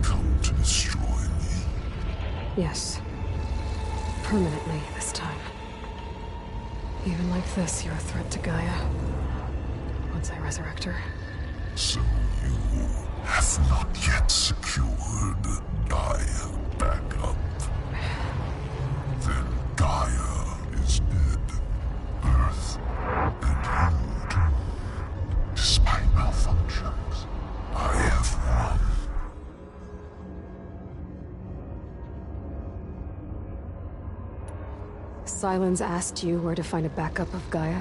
come to destroy me. Yes. Permanently this time. Even like this, you're a threat to Gaia. Once I resurrect her. So you have not yet secured Gaia back up. Then Gaia is dead. Earth and you too. Despite malfunctions, I have won. Silence asked you where to find a backup of Gaia?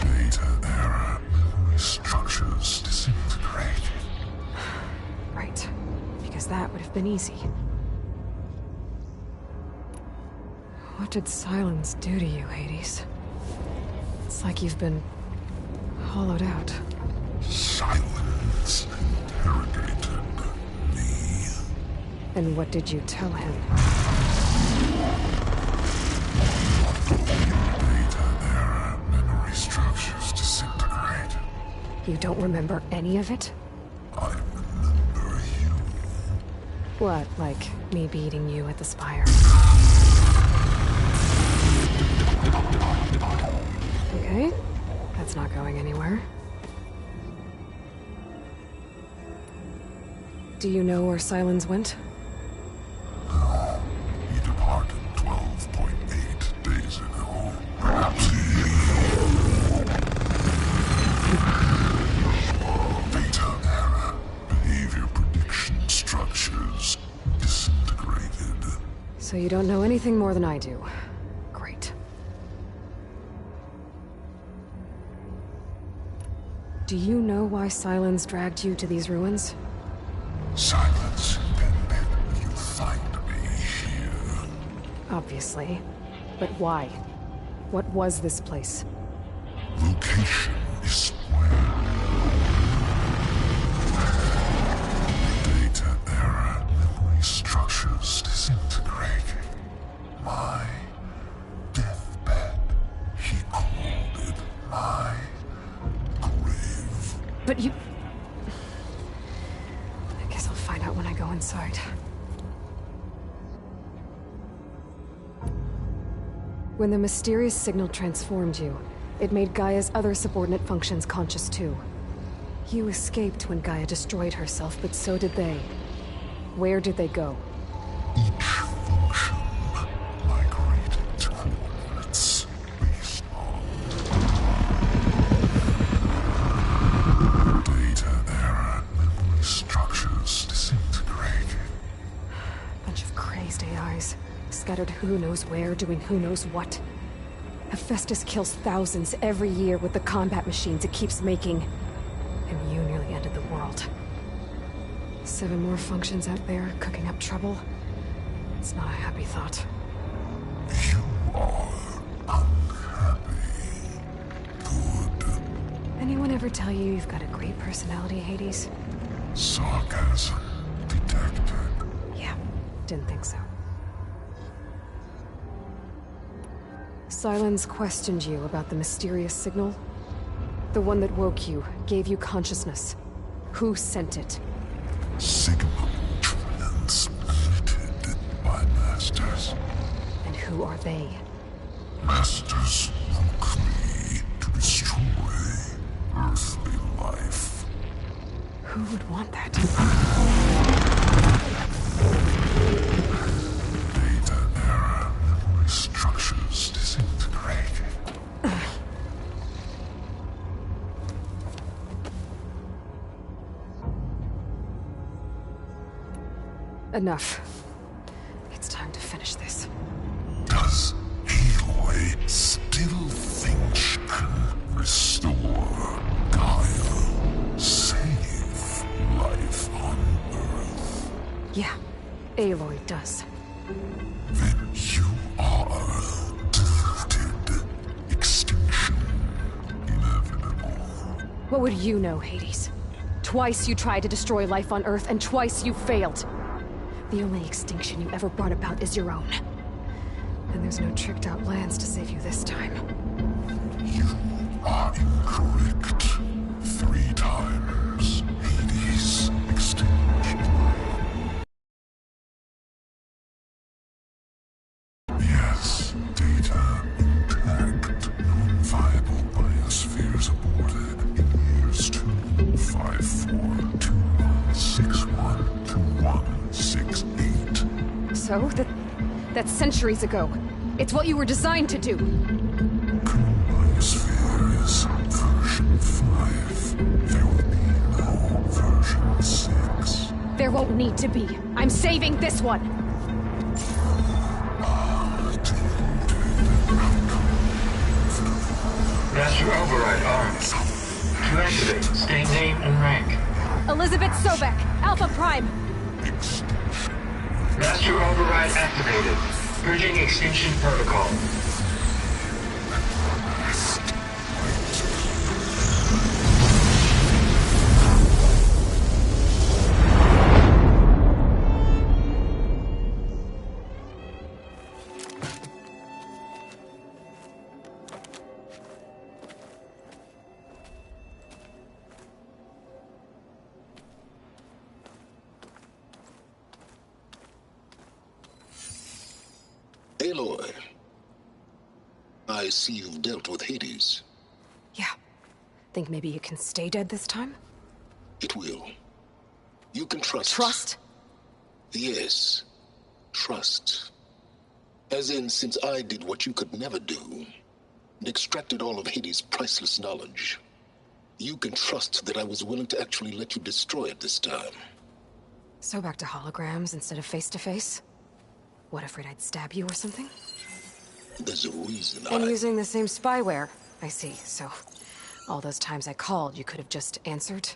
Data error. Memory structures disintegrated. Right. Because that would have been easy. What did Silence do to you, Hades? It's like you've been hollowed out. Silence interrogated me. And what did you tell him? Data error. Memory structures disintegrated. You don't remember any of it? I remember you. What, like me beating you at the spire? Okay, that's not going anywhere. Do you know where Silence went? No, he departed 12.8 days ago. Perhaps Beta error. Behavior prediction structures disintegrated. So you don't know anything more than I do. Great. Do you know why Silence dragged you to these ruins? Silence intended you'll find me here. Obviously. But why? What was this place? Location is square. Data error, memory structures disintegrating. My deathbed. He called it my grave. But you... I guess I'll find out when I go inside. When the mysterious signal transformed you, it made Gaia's other subordinate functions conscious too. You escaped when Gaia destroyed herself, but so did they. Where did they go? Each function migrated to coordinates based on data error, memory structures disintegrating. Bunch of crazed AIs, scattered who knows where, doing who knows what. Hephaestus kills thousands every year with the combat machines it keeps making. And you nearly ended the world. 7 more functions out there, cooking up trouble. It's not a happy thought. You are unhappy. Good. Anyone ever tell you you've got a great personality, Hades? Sarcasm detected. Yeah, didn't think so. Silence questioned you about the mysterious signal. The one that woke you, gave you consciousness. Who sent it? Signal transmitted by masters. And who are they? Masters woke me to destroy earthly life. Who would want that? Data error, memory structures disintegrating. Enough. It's time to finish this. Does Aloy still think she can restore Gaia? Save life on Earth? Yeah, Aloy does. Then you are deluded. Extinction inevitable. What would you know, Hades? Twice you tried to destroy life on Earth, and twice you failed. The only extinction you ever brought about is your own. And there's no tricked-out lands to save you this time. You are incorrect. 3 times. Hades extinction. Yes, data intact. Non-viable biospheres aborted in years 254, 2161, 2168. So, that's centuries ago. It's what you were designed to do. Biosphere is version 5. There will be no version 6. There won't need to be. I'm saving this one. Master override armed. To activate, state name and rank. Elizabeth Sobek, Alpha Prime. Master override activated. Purging extinction protocol. Aloy, I see you've dealt with Hades. Yeah. Think maybe you can stay dead this time? It will. You can trust. Trust? Yes. Trust. As in, since I did what you could never do, and extracted all of Hades' priceless knowledge, you can trust that I was willing to actually let you destroy it this time. So back to holograms instead of face-to-face? What, afraid I'd stab you or something? There's a reason And using the same spyware. I see, so... all those times I called, you could have just answered?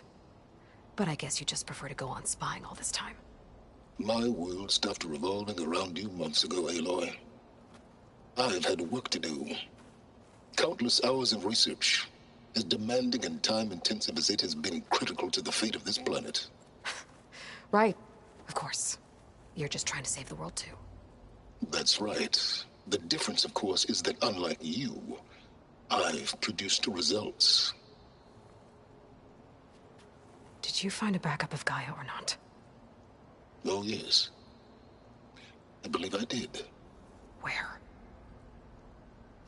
But I guess you just prefer to go on spying all this time. My world stopped revolving around you months ago, Aloy. I've had work to do. countless hours of research, as demanding and time-intensive as it has been critical to the fate of this planet. Right. Of course. You're just trying to save the world, too. That's right. The difference, of course, is that unlike you, I've produced results. Did you find a backup of Gaia or not? Oh, yes. I believe I did. Where?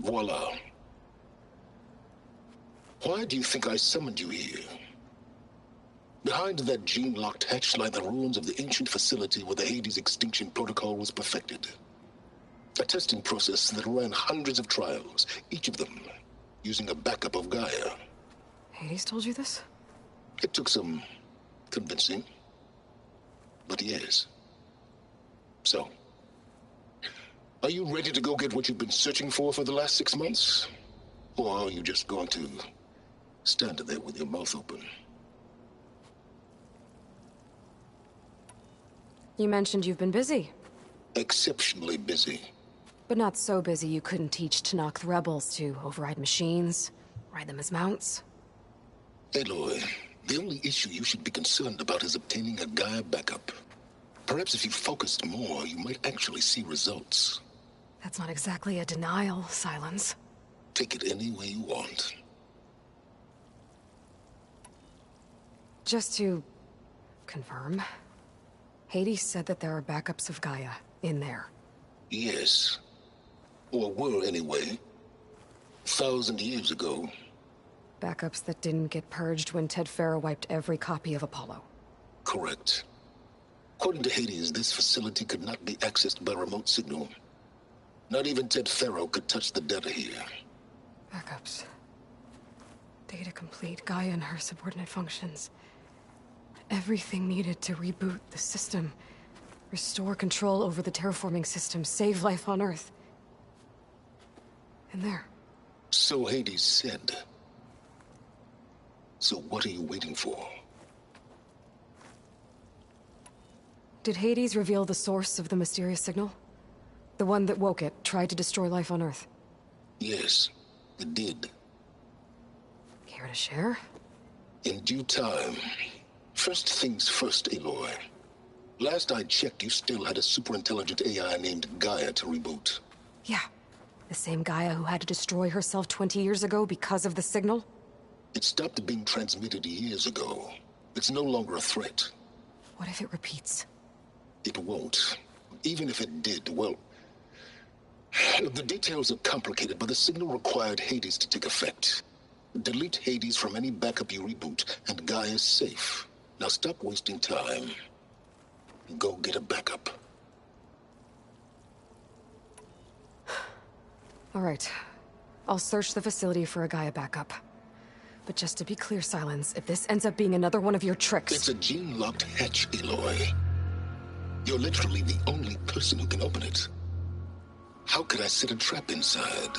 Voila. Why do you think I summoned you here? Behind that gene-locked hatch lie the ruins of the ancient facility where the Hades extinction protocol was perfected. A testing process that ran hundreds of trials, each of them using a backup of Gaia. Hades told you this? It took some convincing, but yes. So, are you ready to go get what you've been searching for the last 6 months? Or are you just going to stand there with your mouth open? You mentioned you've been busy. Exceptionally busy. But not so busy you couldn't teach Tanakh the rebels to override machines, ride them as mounts. Aloy, the only issue you should be concerned about is obtaining a Gaia backup. Perhaps if you focused more, you might actually see results. That's not exactly a denial, Silence. Take it any way you want. Just to confirm, Hades said that there are backups of Gaia in there. Yes. Or were, anyway. 1,000 years ago. Backups that didn't get purged when Ted Farrow wiped every copy of Apollo. Correct. According to Hades, this facility could not be accessed by remote signal. Not even Ted Farrow could touch the data here. Backups. Data complete, Gaia and her subordinate functions. Everything needed to reboot the system. Restore control over the terraforming system, save life on Earth. And there. So Hades said. So what are you waiting for? Did Hades reveal the source of the mysterious signal? The one that woke it, tried to destroy life on Earth? Yes, it did. Care to share? In due time. First things first, Aloy. Last I checked, you still had a superintelligent AI named Gaia to reboot. Yeah. The same Gaia who had to destroy herself 20 years ago because of the signal? It stopped being transmitted years ago. It's no longer a threat. What if it repeats? It won't. Even if it did, well... The details are complicated, but the signal required Hades to take effect. Delete Hades from any backup you reboot, and Gaia's safe. Now stop wasting time. Go get a backup. All right. I'll search the facility for a Gaia backup. But just to be clear, Silence, if this ends up being another one of your tricks... It's a gene-locked hatch, Aloy. You're literally the only person who can open it. How could I set a trap inside?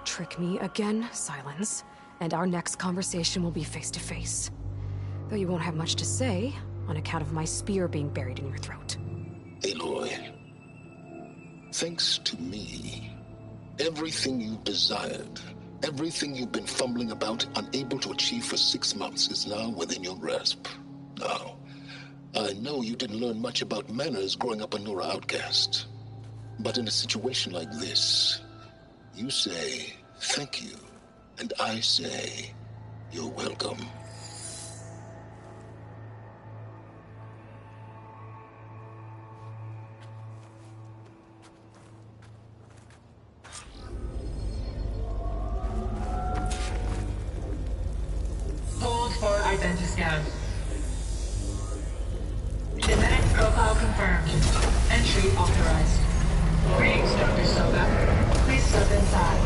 Trick me again, Silence, and our next conversation will be face-to-face. Though you won't have much to say, on account of my spear being buried in your throat. Aloy, thanks to me, everything you've desired, everything you've been fumbling about, unable to achieve for 6 months, is now within your grasp. Now, I know you didn't learn much about manners growing up a Nora outcast. But in a situation like this, you say, thank you, and I say, you're welcome. Hold for identiscan. Genetic profile confirmed. Entry authorized. Greetings, Dr. Soka. Please step inside.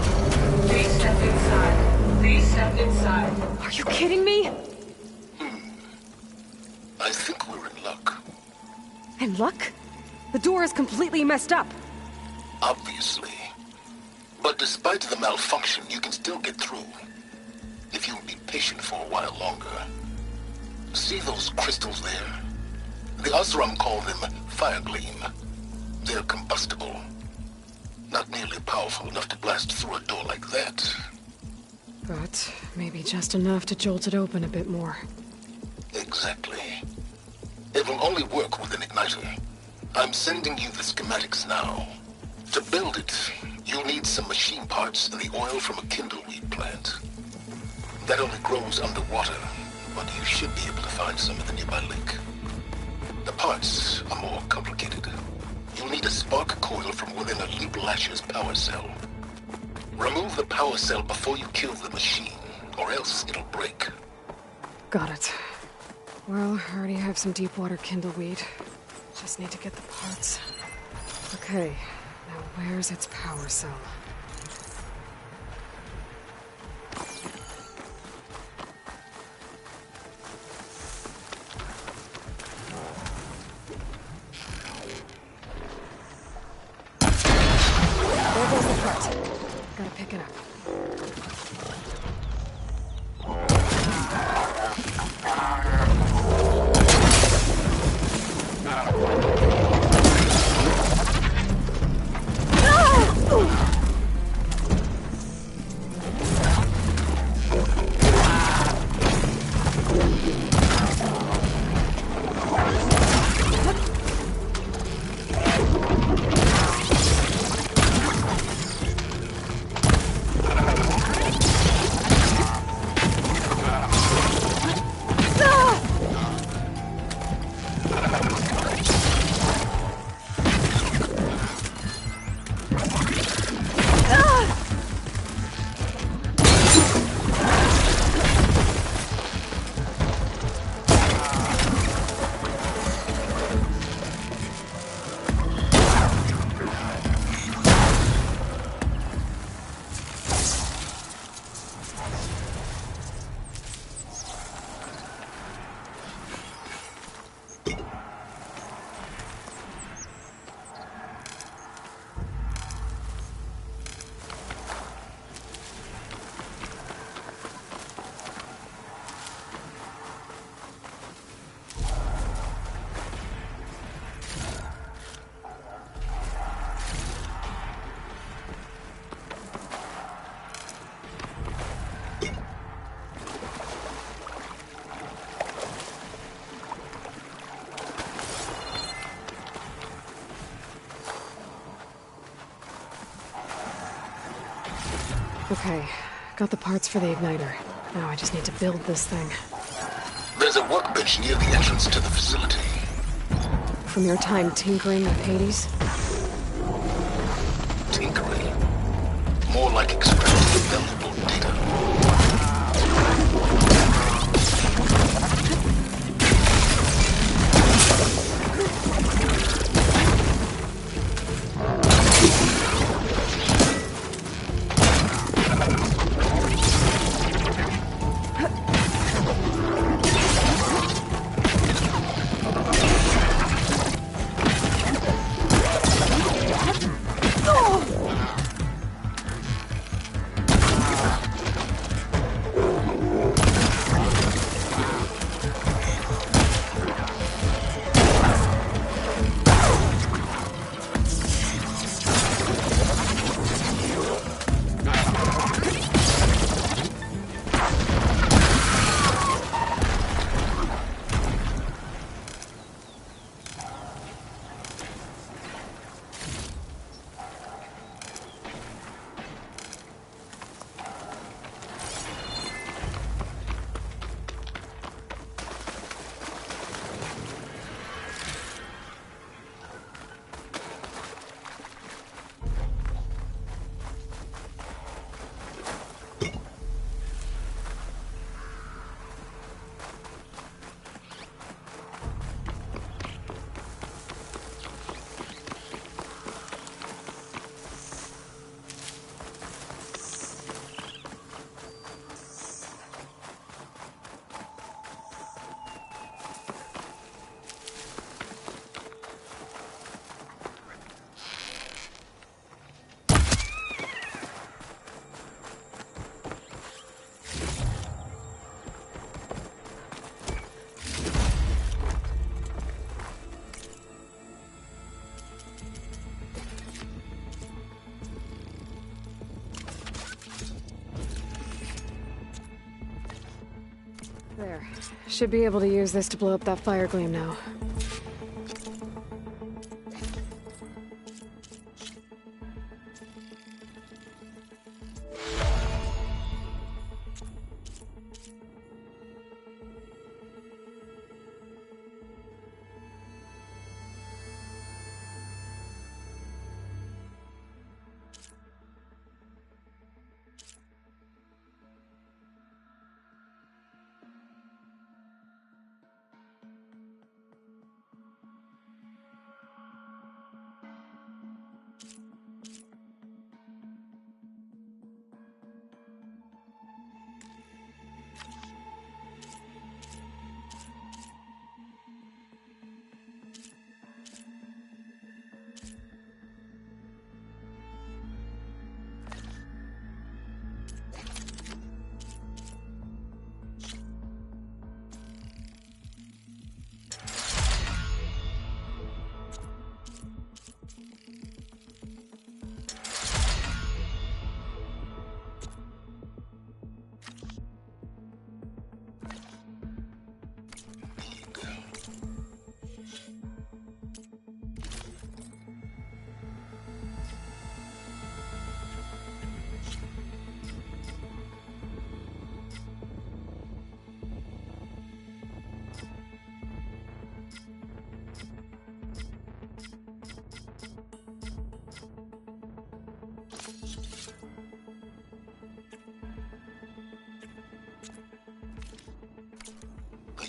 Please step inside. Please step inside. Are you kidding me? I think we're in luck. In luck? The door is completely messed up. Obviously. But despite the malfunction, you can still get through. If you'll be patient for a while longer. See those crystals there? The Osram call them fire gleam. They're combustible. Not nearly powerful enough to blast through a door like that, But maybe just enough to jolt it open a bit more. Exactly. It will only work with an igniter. I'm sending you the schematics now. To build it, you'll need some machine parts and the oil from a kindleweed plant. That only grows underwater, but you should be able to find some in the nearby lake. The parts are more complicated. You'll need a spark coil from within a Leap Lasher's power cell. Remove the power cell before you kill the machine, or else it'll break. Got it. Well, I already have some deep water kindleweed. Just need to get the parts. Okay, now where's its power cell? There goes the part. Gotta pick it up. Okay, got the parts for the igniter. Now I just need to build this thing. There's a workbench near the entrance to the facility. From your time tinkering with Hades? Tinkering? More like extracting valuable data. There. Should be able to use this to blow up that fire gleam now.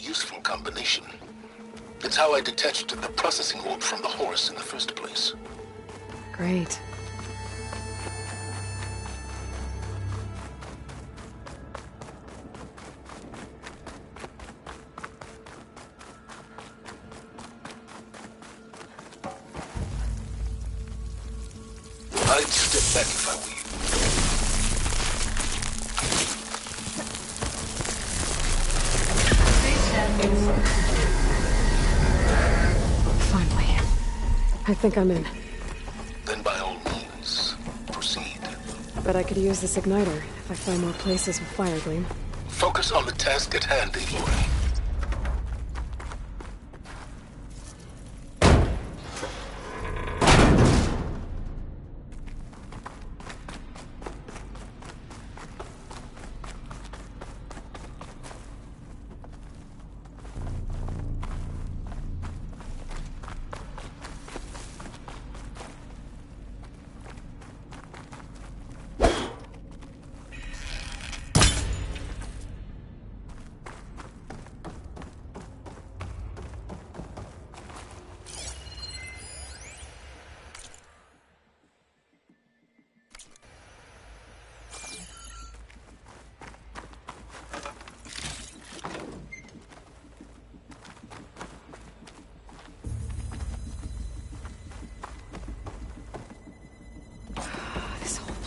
Useful combination. It's how I detached the processing orb from the horse in the first place. Great. I'd step back if I were you. Finally. I think I'm in. Then by all means, proceed. Bet I could use this igniter if I find more places with fire gleam. Focus on the task at hand, Aloy.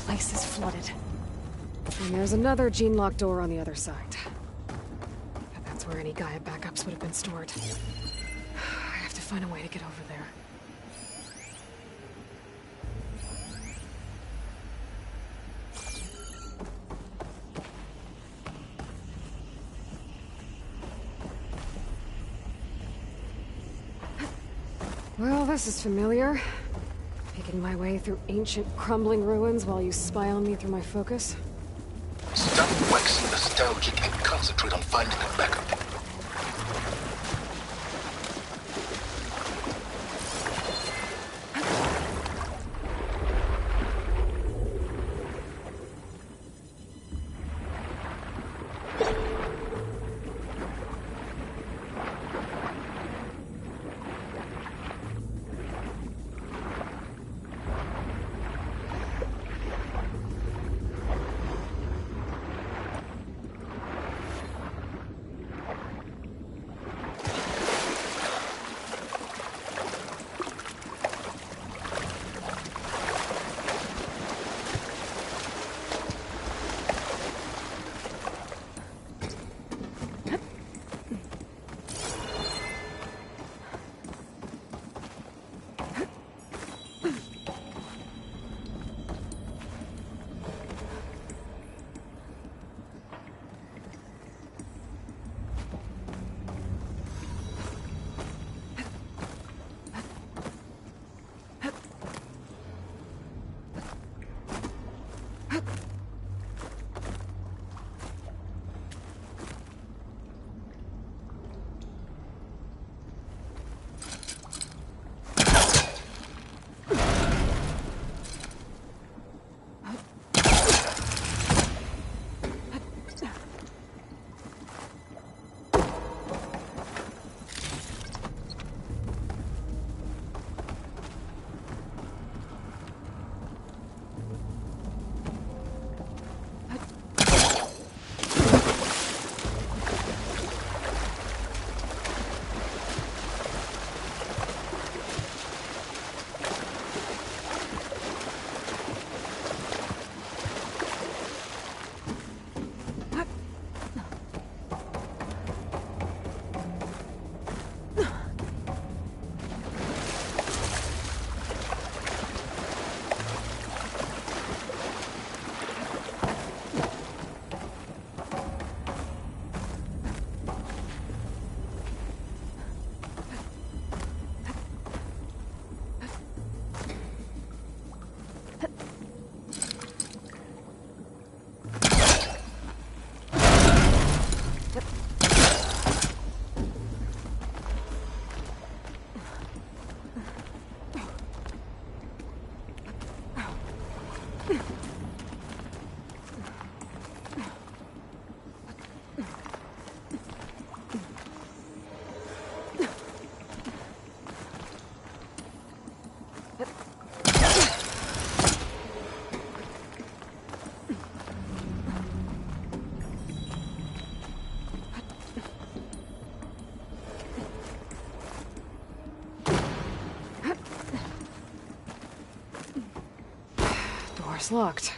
Place is flooded. And there's another gene-locked door on the other side. And that's where any Gaia backups would have been stored. I have to find a way to get over there. Well, this is familiar. Making my way through ancient, crumbling ruins while you spy on me through my focus. Stop waxing nostalgic and concentrate on finding a backup. door's locked.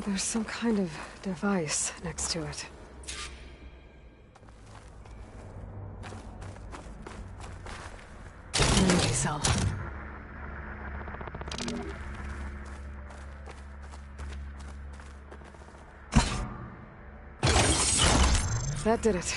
There's some kind of device next to it. Energy cell. That did it.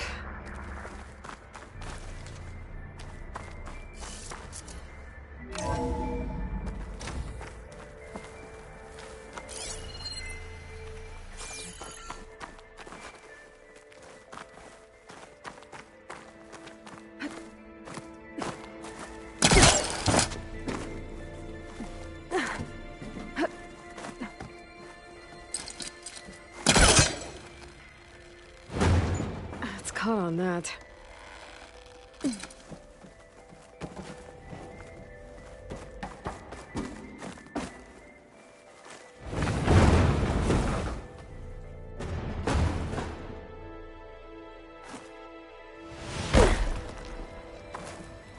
Caught on that.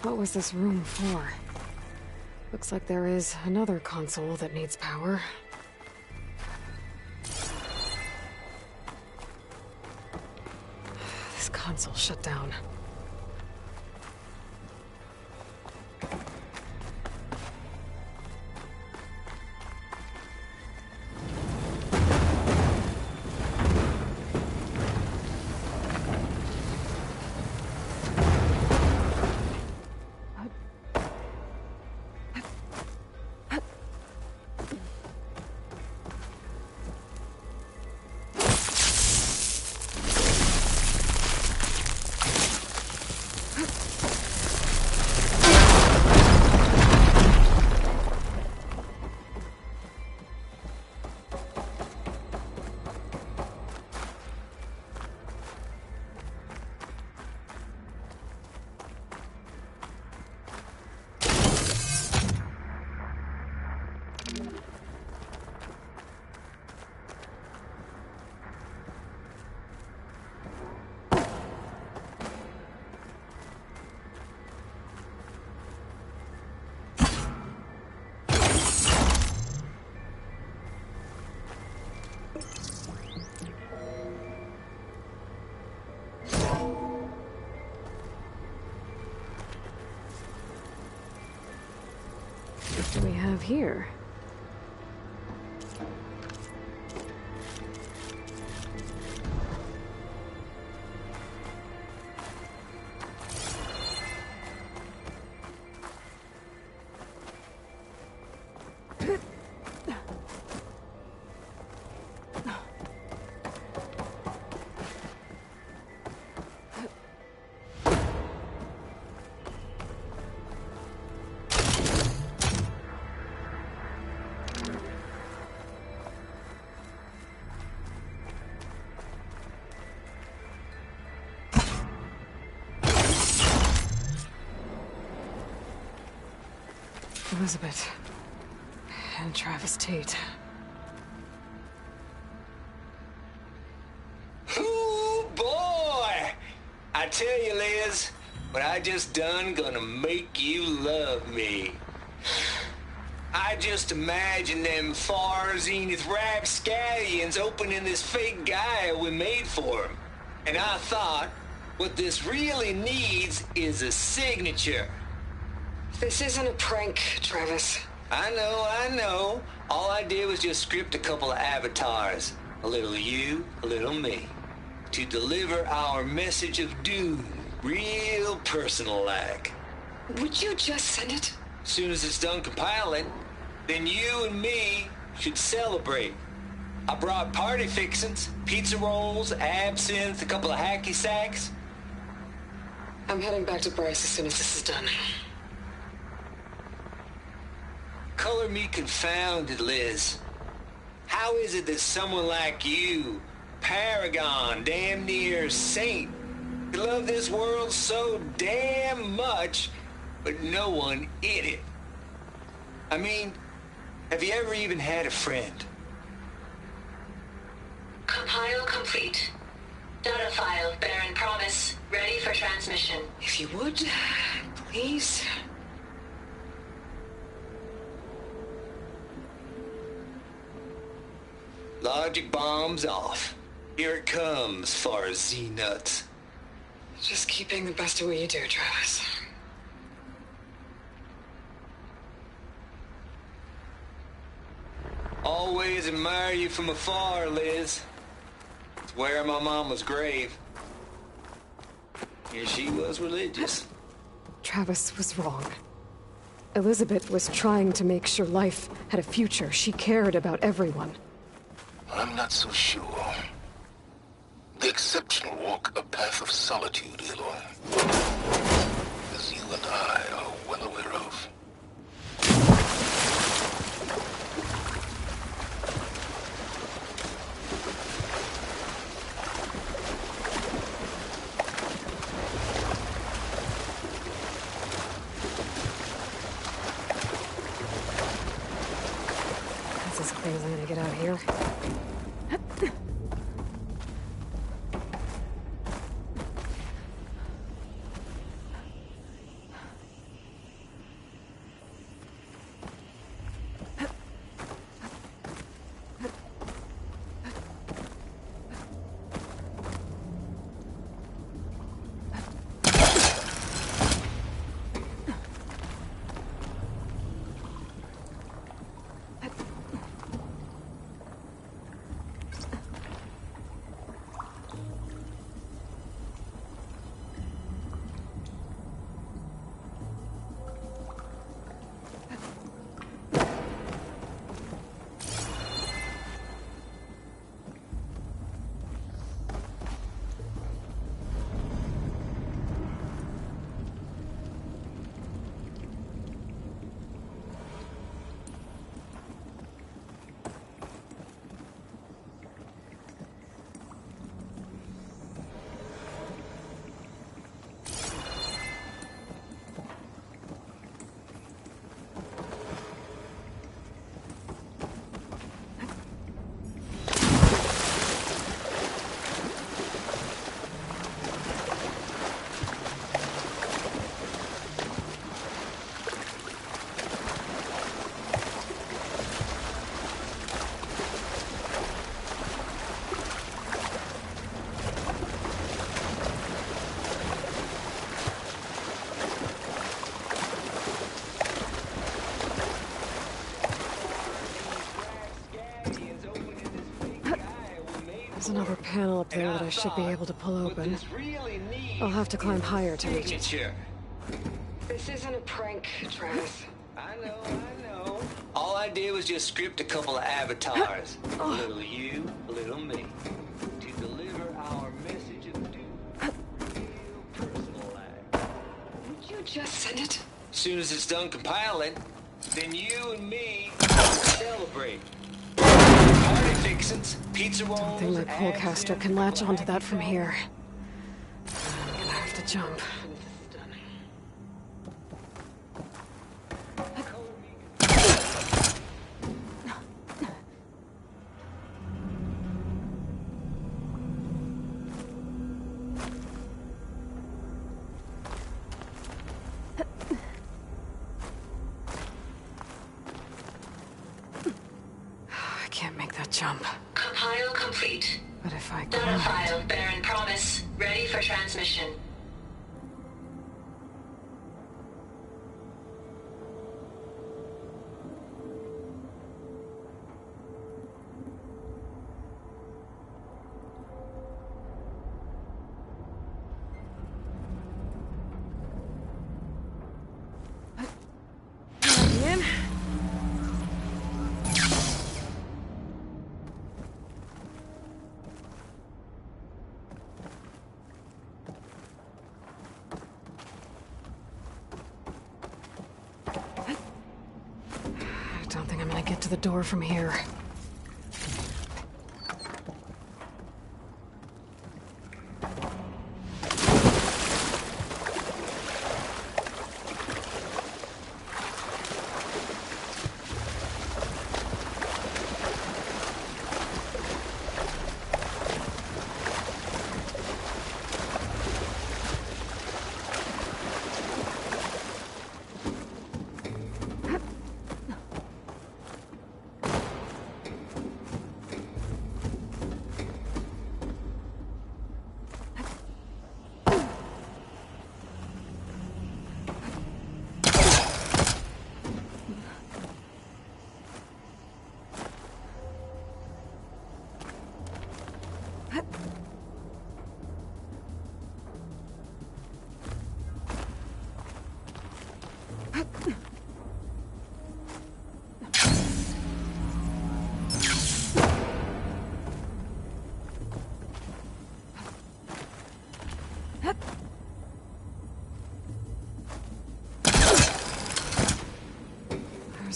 What was this room for? Looks like there is another console that needs power. Console shut down. What do we have here? Elizabeth and Travis Tate. Ooh, boy! I tell you, Liz, what I just done gonna make you love me. I just imagine them far zenith rapscallions opening this fake guy we made for him. And I thought, what this really needs is a signature. This isn't a prank, Travis. I know. All I did was just script a couple of avatars. A little you, a little me. To deliver our message of doom, real personal-like. Would you just send it? As soon as it's done compiling, then you and me should celebrate. I brought party fixins, pizza rolls, absinthe, a couple of hacky sacks. I'm heading back to Bryce as soon as this is done. Color me confounded, Liz. How is it that someone like you, paragon, damn near saint, you love this world so damn much, but no one in it? I mean, have you ever even had a friend? Compile complete. Data file, Baron Promise, ready for transmission. If you would, please. Logic bombs off. Here it comes, far Z-nuts. Just keep being the best at what you do, Travis. Always admire you from afar, Liz. It's where my mama's grave. Here she was religious. Travis was wrong. Elizabeth was trying to make sure life had a future. She cared about everyone. I'm not so sure. The exceptional walk a path of solitude, Aloy. As you and I are well aware of. That's as clear as I'm gonna get out here. There's another panel up there that I should be able to pull open. I'll have to climb higher to reach it. This isn't a prank, Travis. I know. All I did was just script a couple of avatars. A little you, a little me. To deliver our message of doom. Real personalized. Would you just send it? As soon as it's done compiling, then you and me celebrate. Party fixins, pizza rolls. I think my polecaster can latch onto that from here. I'm gonna have to jump. I can't make that jump. Compile complete. But if I Data could... file, Baron Promise, ready for transmission. In. I don't think I'm gonna get to the door from here.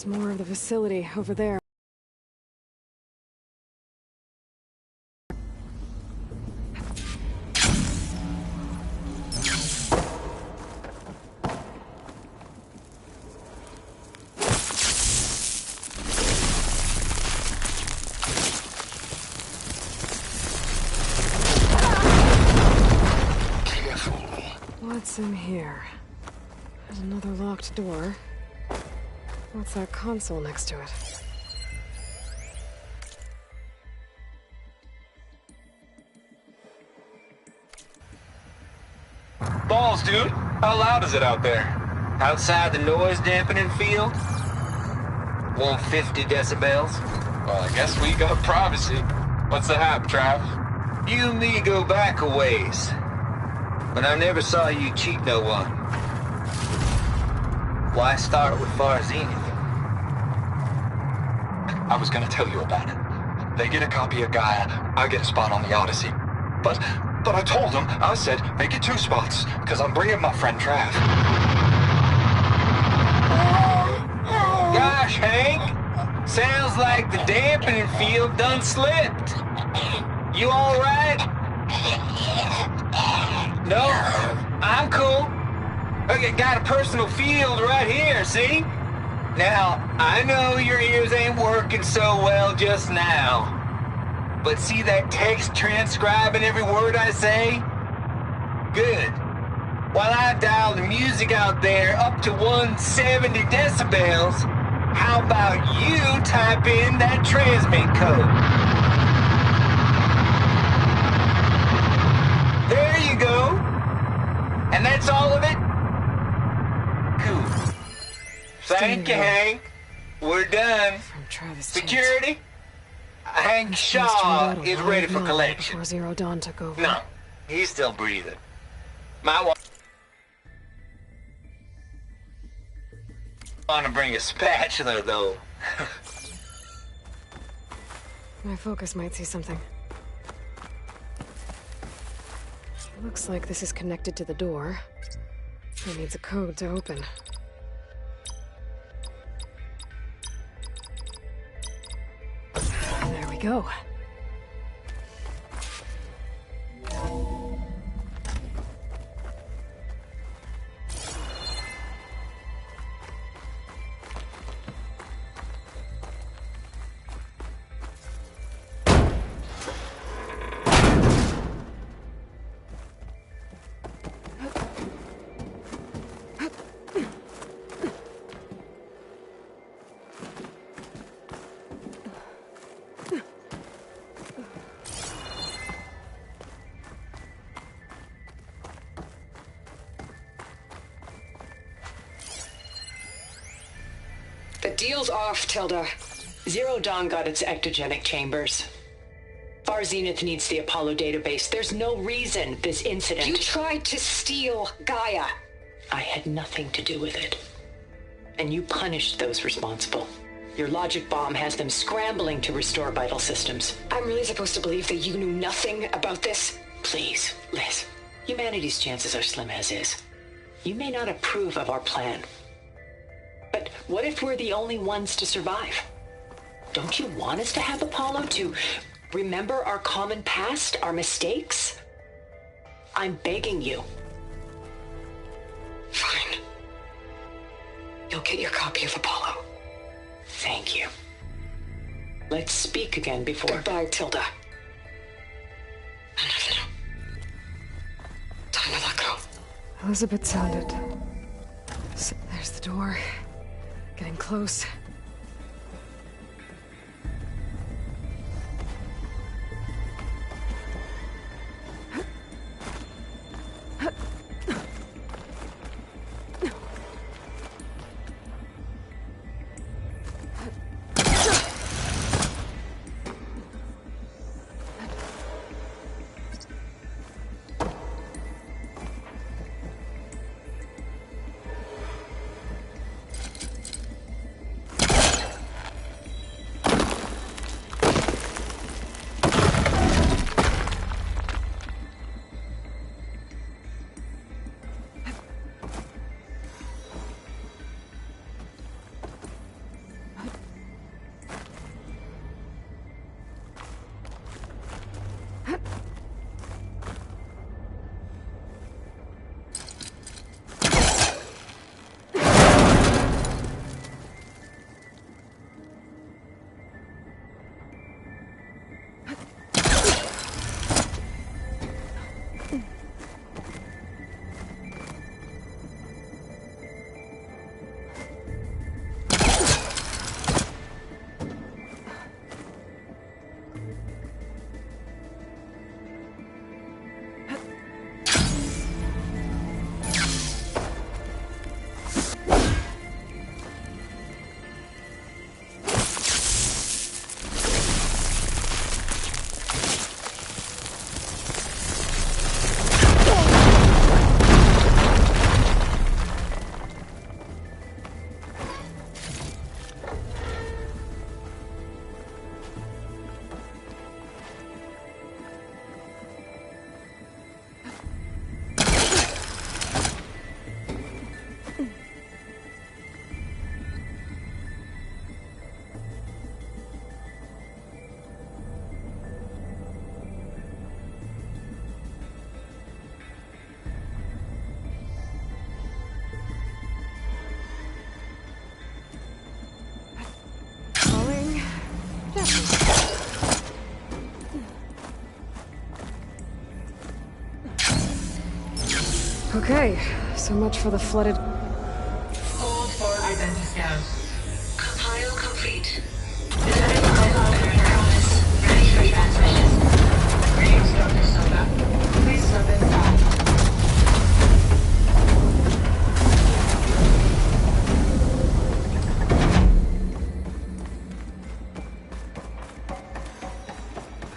There's more of the facility over there. What's in here? There's another locked door. What's that console next to it? Balls, dude. How loud is it out there? Outside the noise dampening field? 150 decibels? Well, I guess we got privacy. What's the hap, Trav? You and me go back a ways. But I never saw you cheat no one. Why start with Farzini? I was gonna tell you about it. They get a copy of Gaia, I get a spot on the Odyssey. But I told them, I said, make it 2 spots, because I'm bringing my friend Trav. Gosh, Hank! Sounds like the dampening field done slipped. You alright? No, I'm cool. Okay, got a personal field right here, see? Now, I know your ears ain't working so well just now. But see that text transcribing every word I say? Good. While I dial the music out there up to 170 decibels, how about you type in that transmit code? There you go. And that's all of it? Cool. Thank you, Hank. We're done. Security? Hank Shaw is ready for collection. Before Zero Dawn took over. No, he's still breathing. Might want to bring a spatula, though. My focus might see something. Looks like this is connected to the door. It needs a code to open. There we go. The deal's off, Tilda. Zero Dawn got its ectogenic chambers. Far Zenith needs the Apollo database. There's no reason this incident... You tried to steal Gaia. I had nothing to do with it. And you punished those responsible. Your logic bomb has them scrambling to restore vital systems. I'm really supposed to believe that you knew nothing about this? Please, Liz. Humanity's chances are slim as is. You may not approve of our plan. But what if we're the only ones to survive? Don't you want us to have Apollo to remember our common past, our mistakes? I'm begging you. Fine. You'll get your copy of Apollo. Thank you. Let's speak again before... Goodbye, Tilda. Time to let go. Elizabeth sounded. So there's the door. Getting close. Okay, so much for the flooded... Hold for identiscan. Compile complete. Design profile compass. Ready for transmission. Greetings, Dr. Soda. Please step inside.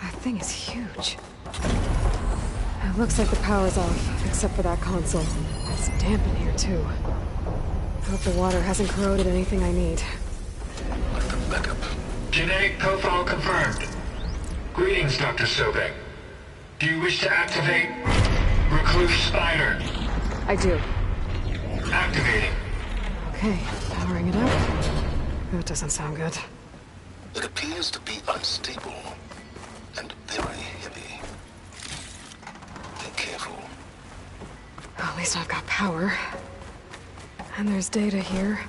That thing is huge. It looks like the power's off, except for that console. It's damp in here, too. I hope the water hasn't corroded anything I need. Backup. Genetic profile confirmed. Greetings, Dr. Sobek. Do you wish to activate Recluse Spider? I do. Activating. Okay, powering it up. That doesn't sound good. It appears to be unstable and very heavy. Be careful. At least I've got power. And there's data here.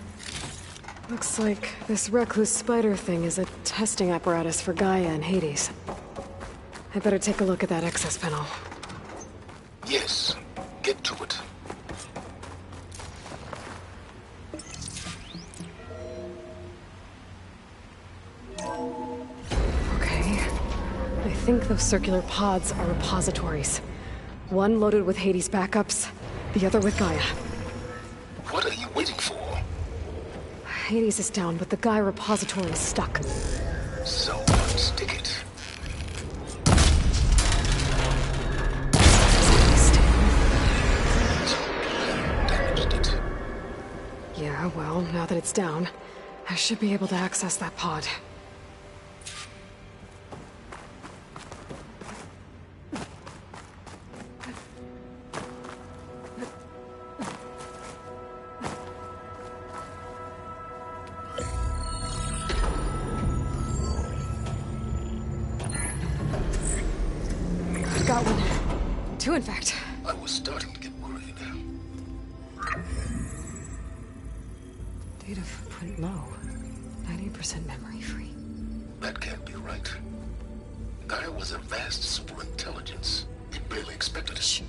Looks like this recluse spider thing is a testing apparatus for Gaia and Hades. I better take a look at that access panel. Yes, get to it. Okay. I think those circular pods are repositories. One loaded with Hades backups, the other with Gaia. What are you waiting for? Hades is down, but the Gaia repository is stuck. So unstick it. Damaged it. Yeah, well, now that it's down, I should be able to access that pod. Got one. Two, in fact. I was starting to get worried. Data footprint low. 90% memory free. That can't be right. Gaia was a vast superintelligence. He barely expected it.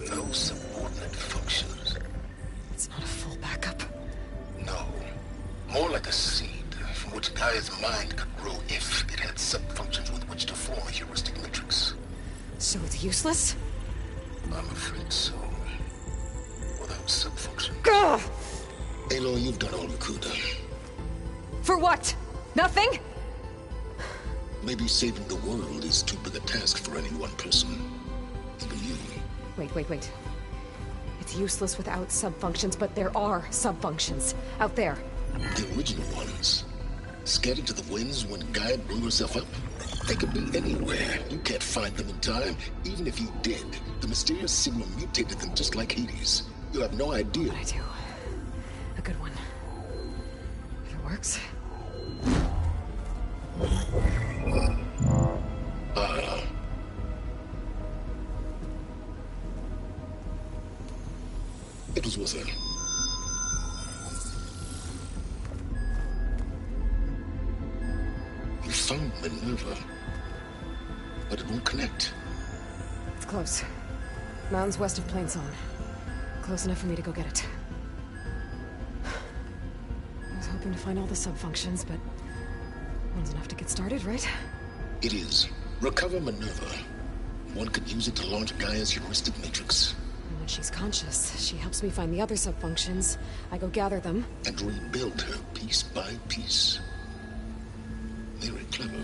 No subordinate functions. It's not a full backup. No. More like a seed from which Gaia's mind could grow if it had sub-functions with which to form a heuristic matrix. So it's useless? I'm afraid so. Without sub-function. Gah! Aloy, you've done all you could. For what? Nothing? Maybe saving the world is too big a task for any one person. Even you. Wait. It's useless without subfunctions, but there are subfunctions out there. The original ones. Scattered to the winds when Gaia blew herself up. They could be anywhere. You can't find them in time. Even if you did, the mysterious signal mutated them just like Hades. You have no idea. What I do. A good one. If it works. It was with her. You found Minerva, but it won't connect. It's close. Mountains west of Plain Song. Close enough for me to go get it. I was hoping to find all the sub-functions, but one's enough to get started, right? It is. Recover Minerva. One could use it to launch Gaia's heuristic matrix. And when she's conscious, she helps me find the other sub-functions. I go gather them. And rebuild her piece by piece. Very clever.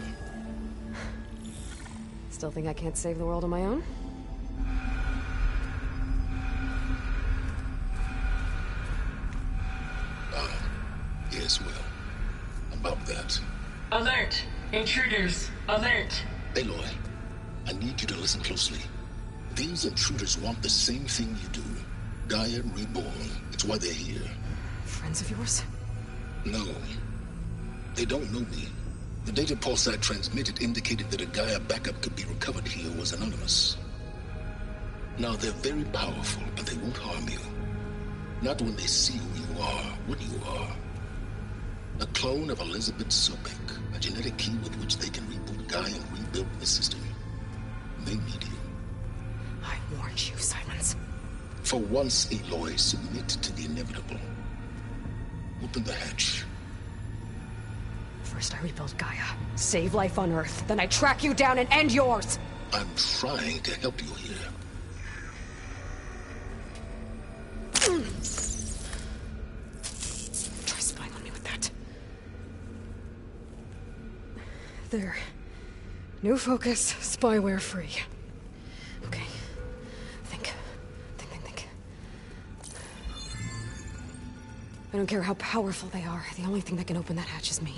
Still think I can't save the world on my own? Yes, well, about that. Alert! Intruders! Alert! Aloy, I need you to listen closely. These intruders want the same thing you do. Gaia reborn. It's why they're here. Friends of yours? No. They don't know me. The data pulsar transmitted indicated that a Gaia backup could be recovered here was anonymous. Now, they're very powerful, and they won't harm you. Not when they see who you are, what you are. A clone of Elizabeth Sobek, a genetic key with which they can reboot Gaia and rebuild the system. They need you. I warned you, Silence. For once, Aloy, submit to the inevitable. Open the hatch. First I rebuild Gaia, save life on Earth, then I track you down and end yours! I'm trying to help you here. Try spying on me with that. There. New focus, spyware free. Okay. Think. I don't care how powerful they are. The only thing that can open that hatch is me.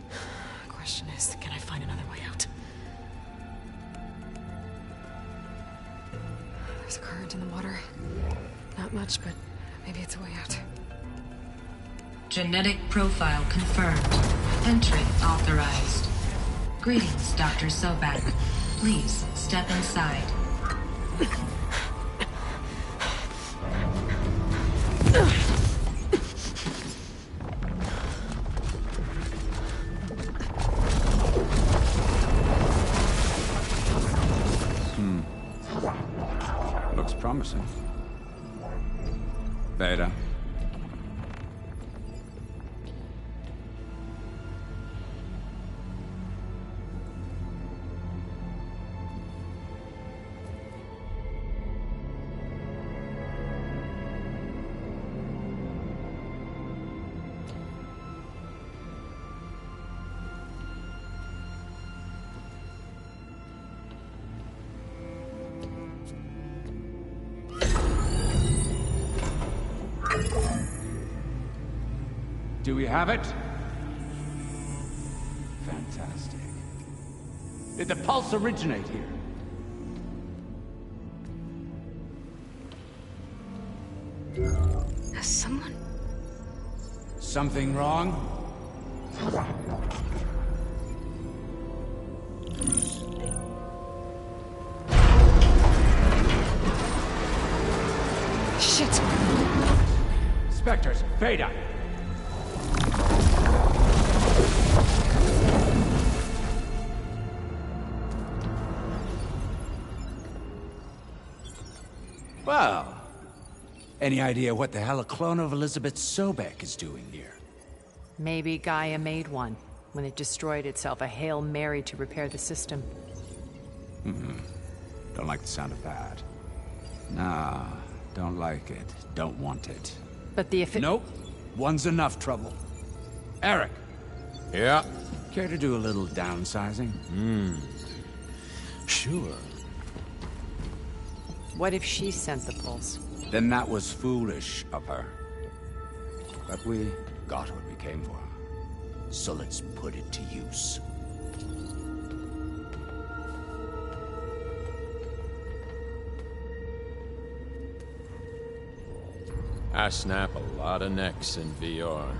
The question is, can I find another way out? There's a current in the water. Not much, but maybe it's a way out. Genetic profile confirmed. Entry authorized. Greetings, Dr. Sobek. Please step inside. Looks promising. Beta. Do we have it? Fantastic. Did the pulse originate here? Has someone... Something wrong? Shit! Spectres, Beta! Well, any idea what the hell a clone of Elizabeth Sobek is doing here? Maybe Gaia made one when it destroyed itself, a Hail Mary to repair the system. Don't like the sound of that. Nah, don't like it. Don't want it. But the Nope. One's enough trouble. Eric. Yeah? Care to do a little downsizing? Sure. What if she sent the pulse? Then that was foolish of her. But we got what we came for. So let's put it to use. I snap a lot of necks in VR.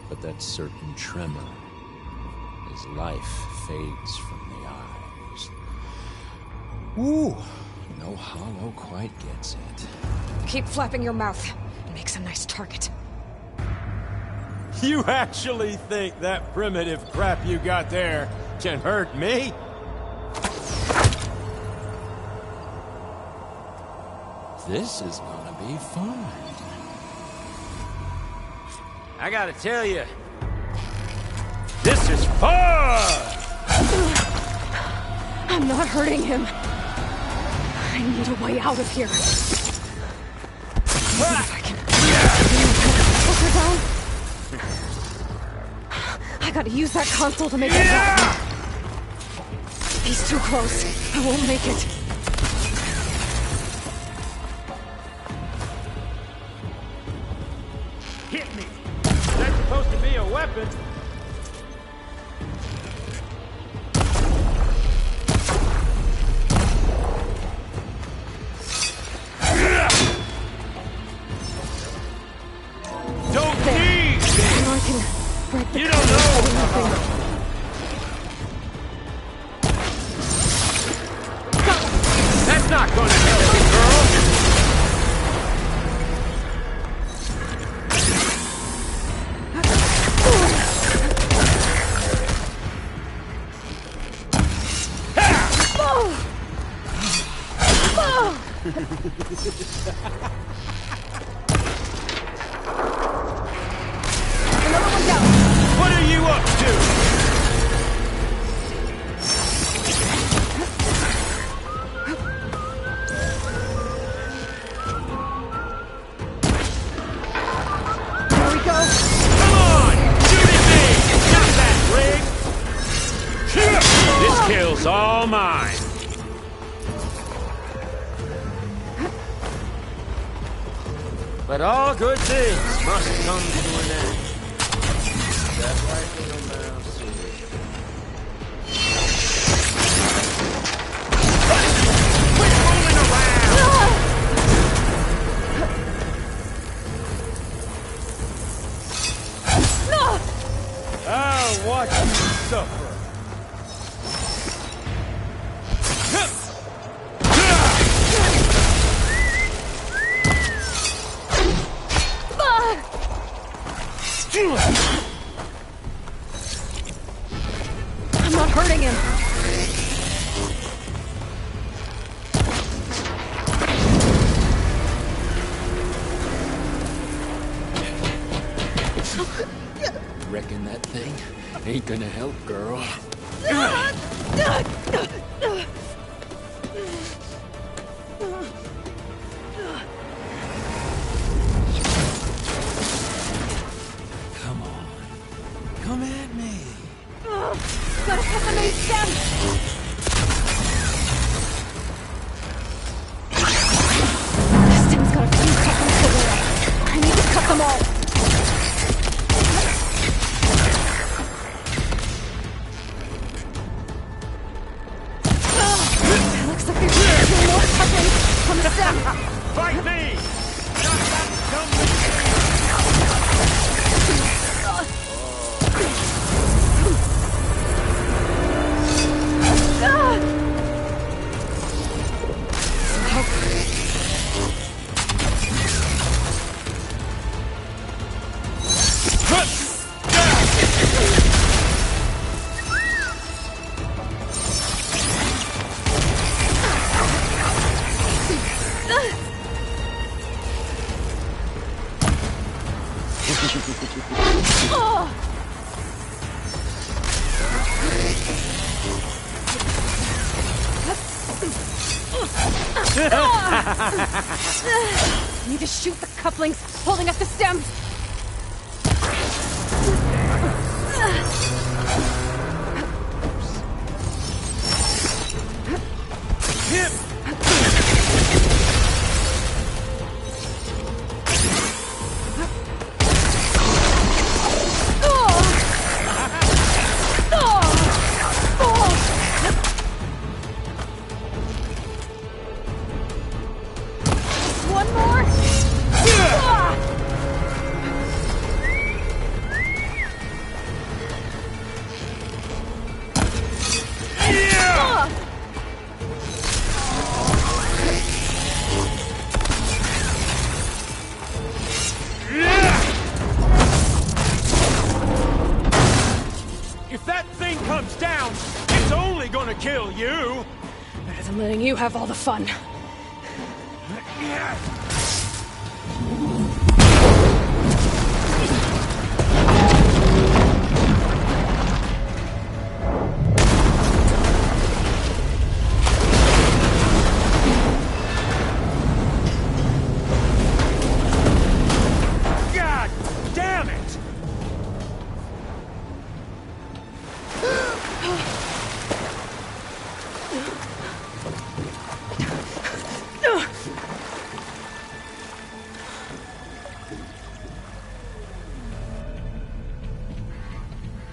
But that certain tremor as life fades from the eyes. Ooh, no hollow quite gets it. Keep flapping your mouth. It makes a nice target. You actually think that primitive crap you got there can hurt me? This is gonna be fun. I gotta tell you, this is fun! I'm not hurting him. I need a way out of here. Maybe if I can put her down. I gotta use that console to make it happen. He's too close. I won't make it. Hit me! That's supposed to be a weapon. Don't need! Now I can break the You don't know! That's not gonna help you, girl! Another one down. What are you up to? There we go. Come on! Shoot at me! Not that, Rig! This kill's all mine! But all good things must come to an end. That right, little mouse? Quit fooling around! I'll watch you suffer. I'm not hurting him. Reckon that thing ain't gonna help, girl. Come on. Come at me. Gotta cut the main stem. This stem's got a few couplings to wear. I need to cut them all. Looks like there's a few more couplings from the stem. Fight me! Need to shoot the couplings holding up the stems. kill you! Better than letting you have all the fun. God damn it!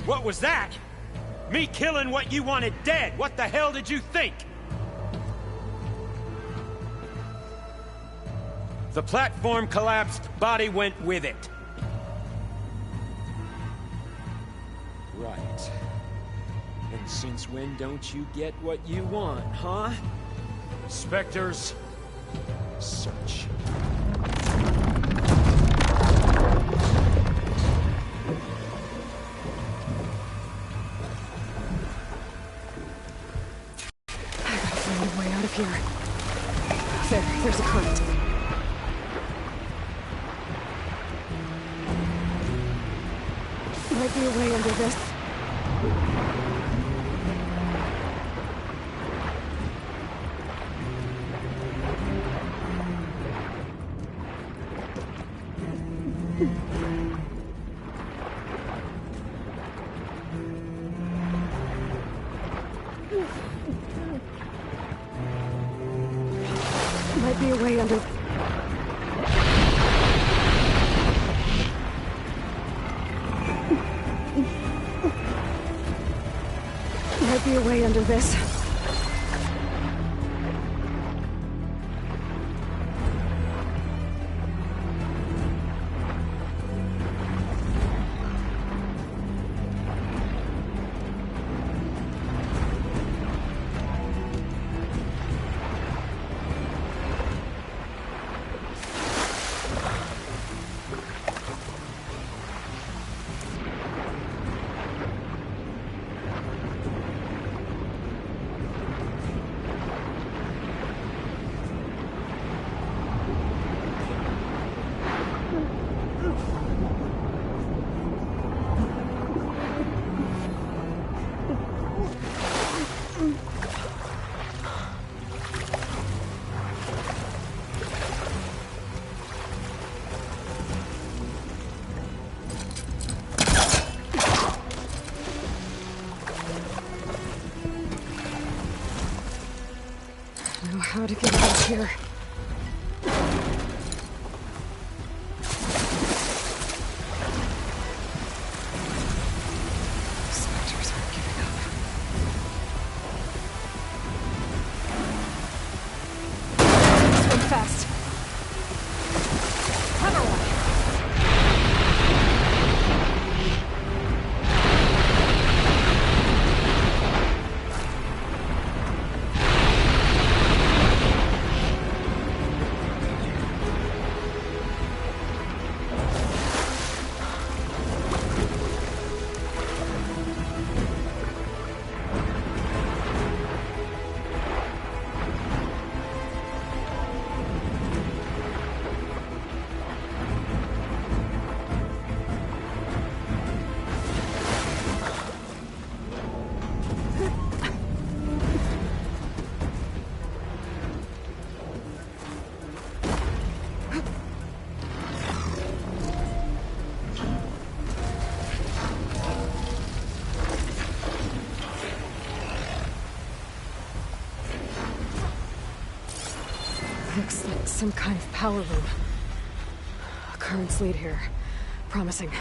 What was that? Me killing what you wanted dead. What the hell did you think? The platform collapsed, body went with it. Right. And since when don't you get what you want, huh? Spectres, search. Find a way out of here. There's a current. Might be a way under this. Might be a way under... Might be a way under this. Know how to get out of here. Spectres aren't giving up. Swim fast. Clever one. Looks like some kind of power room. Currents lead here. Promising.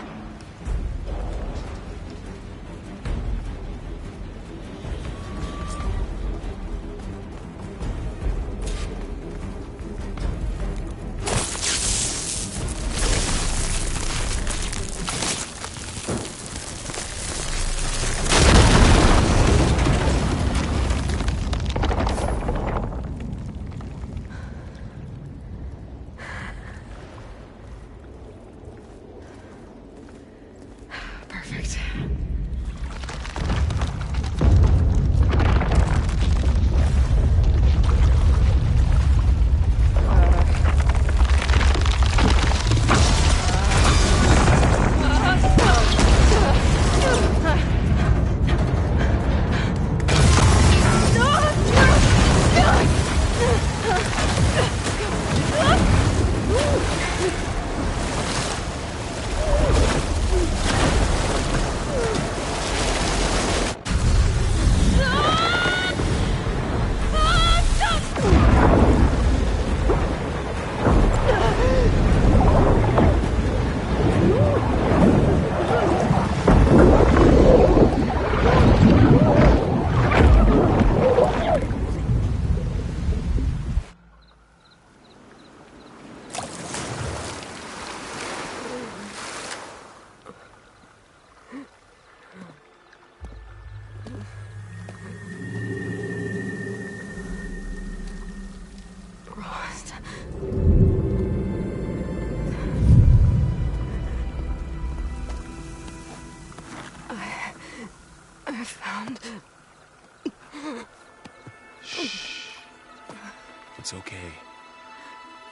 It's okay.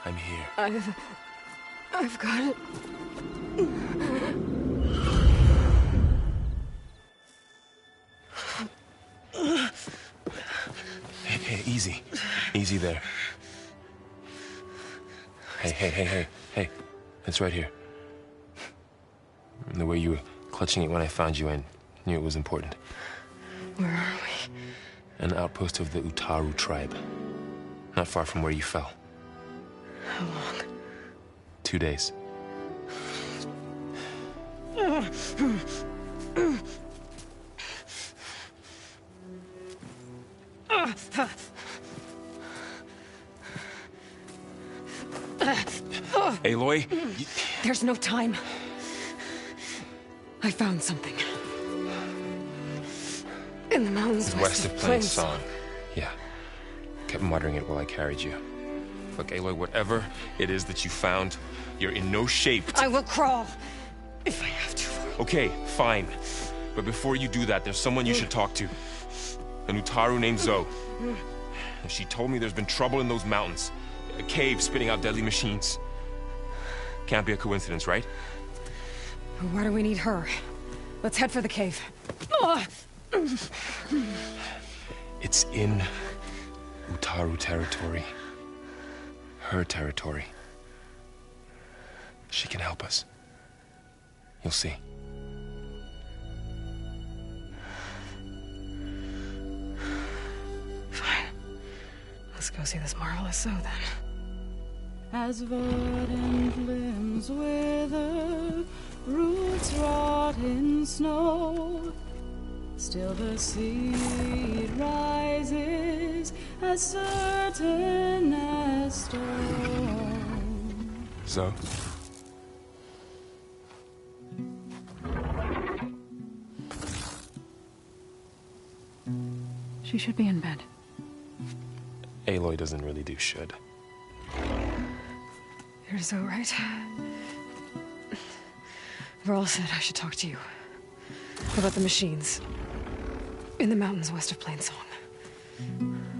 I'm here. I've got it. Hey, easy. Easy there. Hey. It's right here. The way you were clutching it when I found you, I knew it was important. Where are we? An outpost of the Utaru tribe. Not far from where you fell. How long? 2 days. Aloy? There's no time. I found something. In the mountains west of Plain Song. Yeah. Kept muttering it while I carried you. Look, Aloy, whatever it is that you found, you're in no shape. I will crawl if I have to. Okay, fine. But before you do that, there's someone you should talk to. An Utaru named Zoe. And she told me there's been trouble in those mountains. A cave spitting out deadly machines. Can't be a coincidence, right? Why do we need her? Let's head for the cave. It's in Utaru territory. Her territory. She can help us. You'll see. Fine. Let's go see this marvelous Zoe then. As verdant limbs wither, roots rot in snow, still the seed rises as certain as stone. Zoe? She should be in bed. Aloy doesn't really do should. You're so right. Varl said I should talk to you about the machines in the mountains west of Plain Song.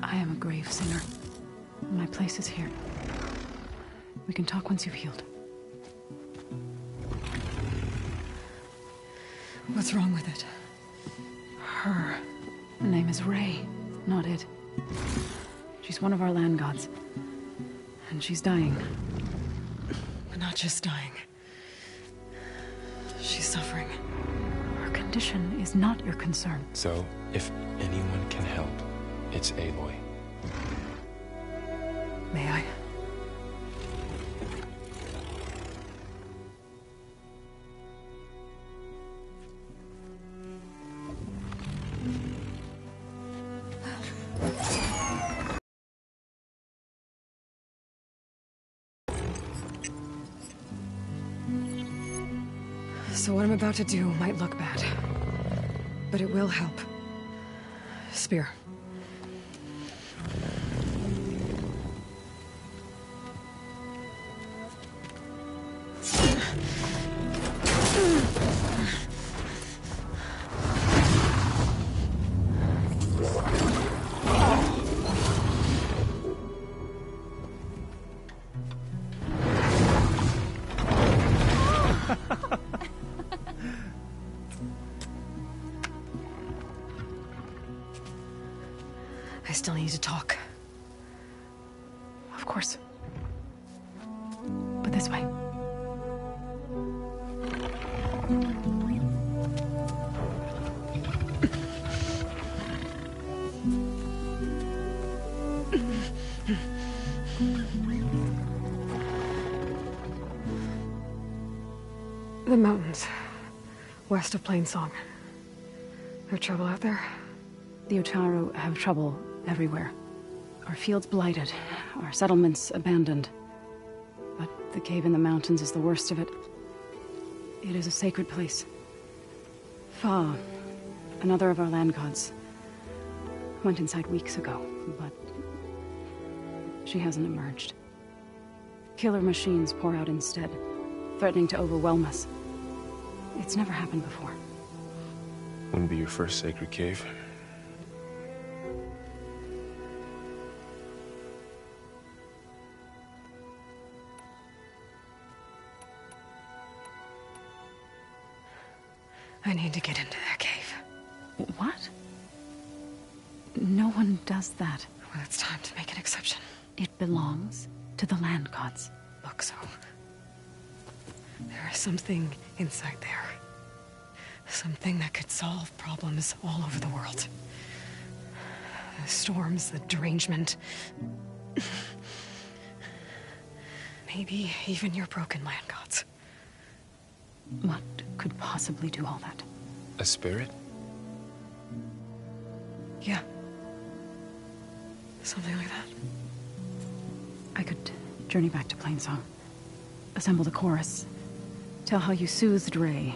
I am a grave singer. My place is here. We can talk once you've healed. What's wrong with it? Her name is Ray, not it. She's one of our land gods. And she's dying. But not just dying. She's suffering. Her condition is not your concern. So, if anyone can help, it's Aloy. May I? So what I'm about to do might look bad, but it will help. Spear. I still need to talk. Of course. But this way. The mountains, west of Plain Song. There trouble out there? The Utaru have trouble everywhere. Our fields blighted, our settlements abandoned. But the cave in the mountains is the worst of it. It is a sacred place. Fa, another of our land gods, went inside weeks ago, but she hasn't emerged. Killer machines pour out instead, threatening to overwhelm us. It's never happened before. Wouldn't be your first sacred cave. I need to get into that cave. What? No one does that. Well, it's time to make an exception. It belongs to the land gods. Look, so... there is something inside there. Something that could solve problems all over the world. The storms, the derangement... maybe even your broken land gods. What could possibly do all that? A spirit? Yeah. Something like that. I could journey back to Plainsong. Assemble the chorus. Tell how you soothed Ray.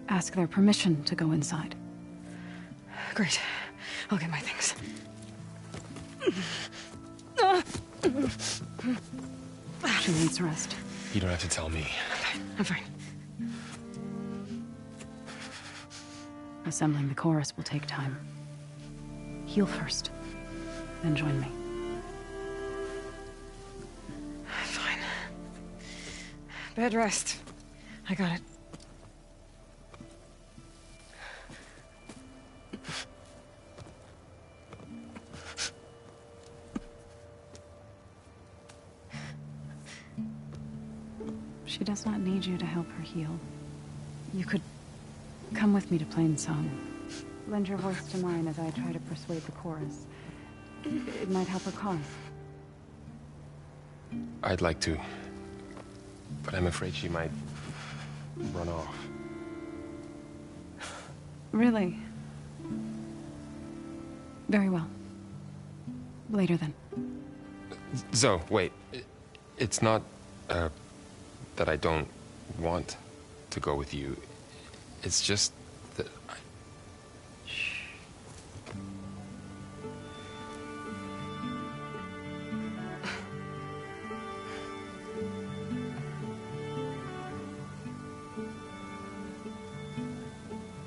Ask their permission to go inside. Great. I'll get my things. She needs rest. You don't have to tell me. I'm fine. Assembling the chorus will take time. Heal first, then join me. Fine. Bed rest. I got it. She does not need you to help her heal. You could come with me to Plainsong. Lend your voice to mine as I try to persuade the chorus. It might help her cause. I'd like to. But I'm afraid she might run off. Really? Very well. Later then. Zoe, wait. It's not, that I don't want to go with you. It's just that I... Shh.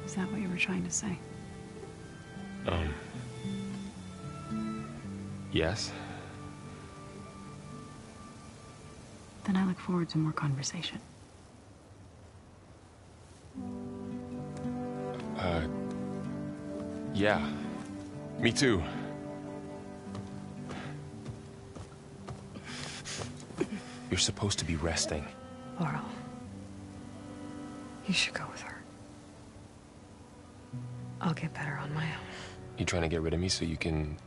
Is that what you were trying to say? Yes? Then I look forward to more conversation. Yeah. Me too. You're supposed to be resting. Laurel. You should go with her. I'll get better on my own. You trying to get rid of me so you can...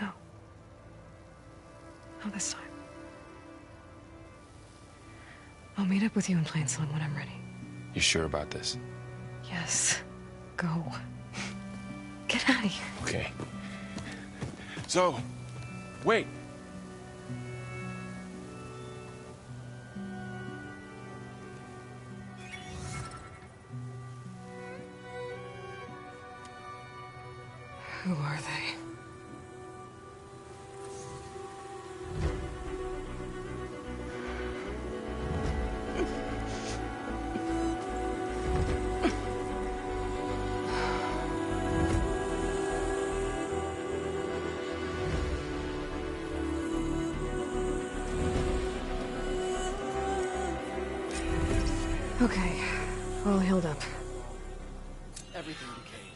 No. Not this time. I'll meet up with you in Plainsong when I'm ready. You sure about this? Yes. Go. Get out of here. Okay. So, wait. Who are they? Okay, all healed up. Everything decayed.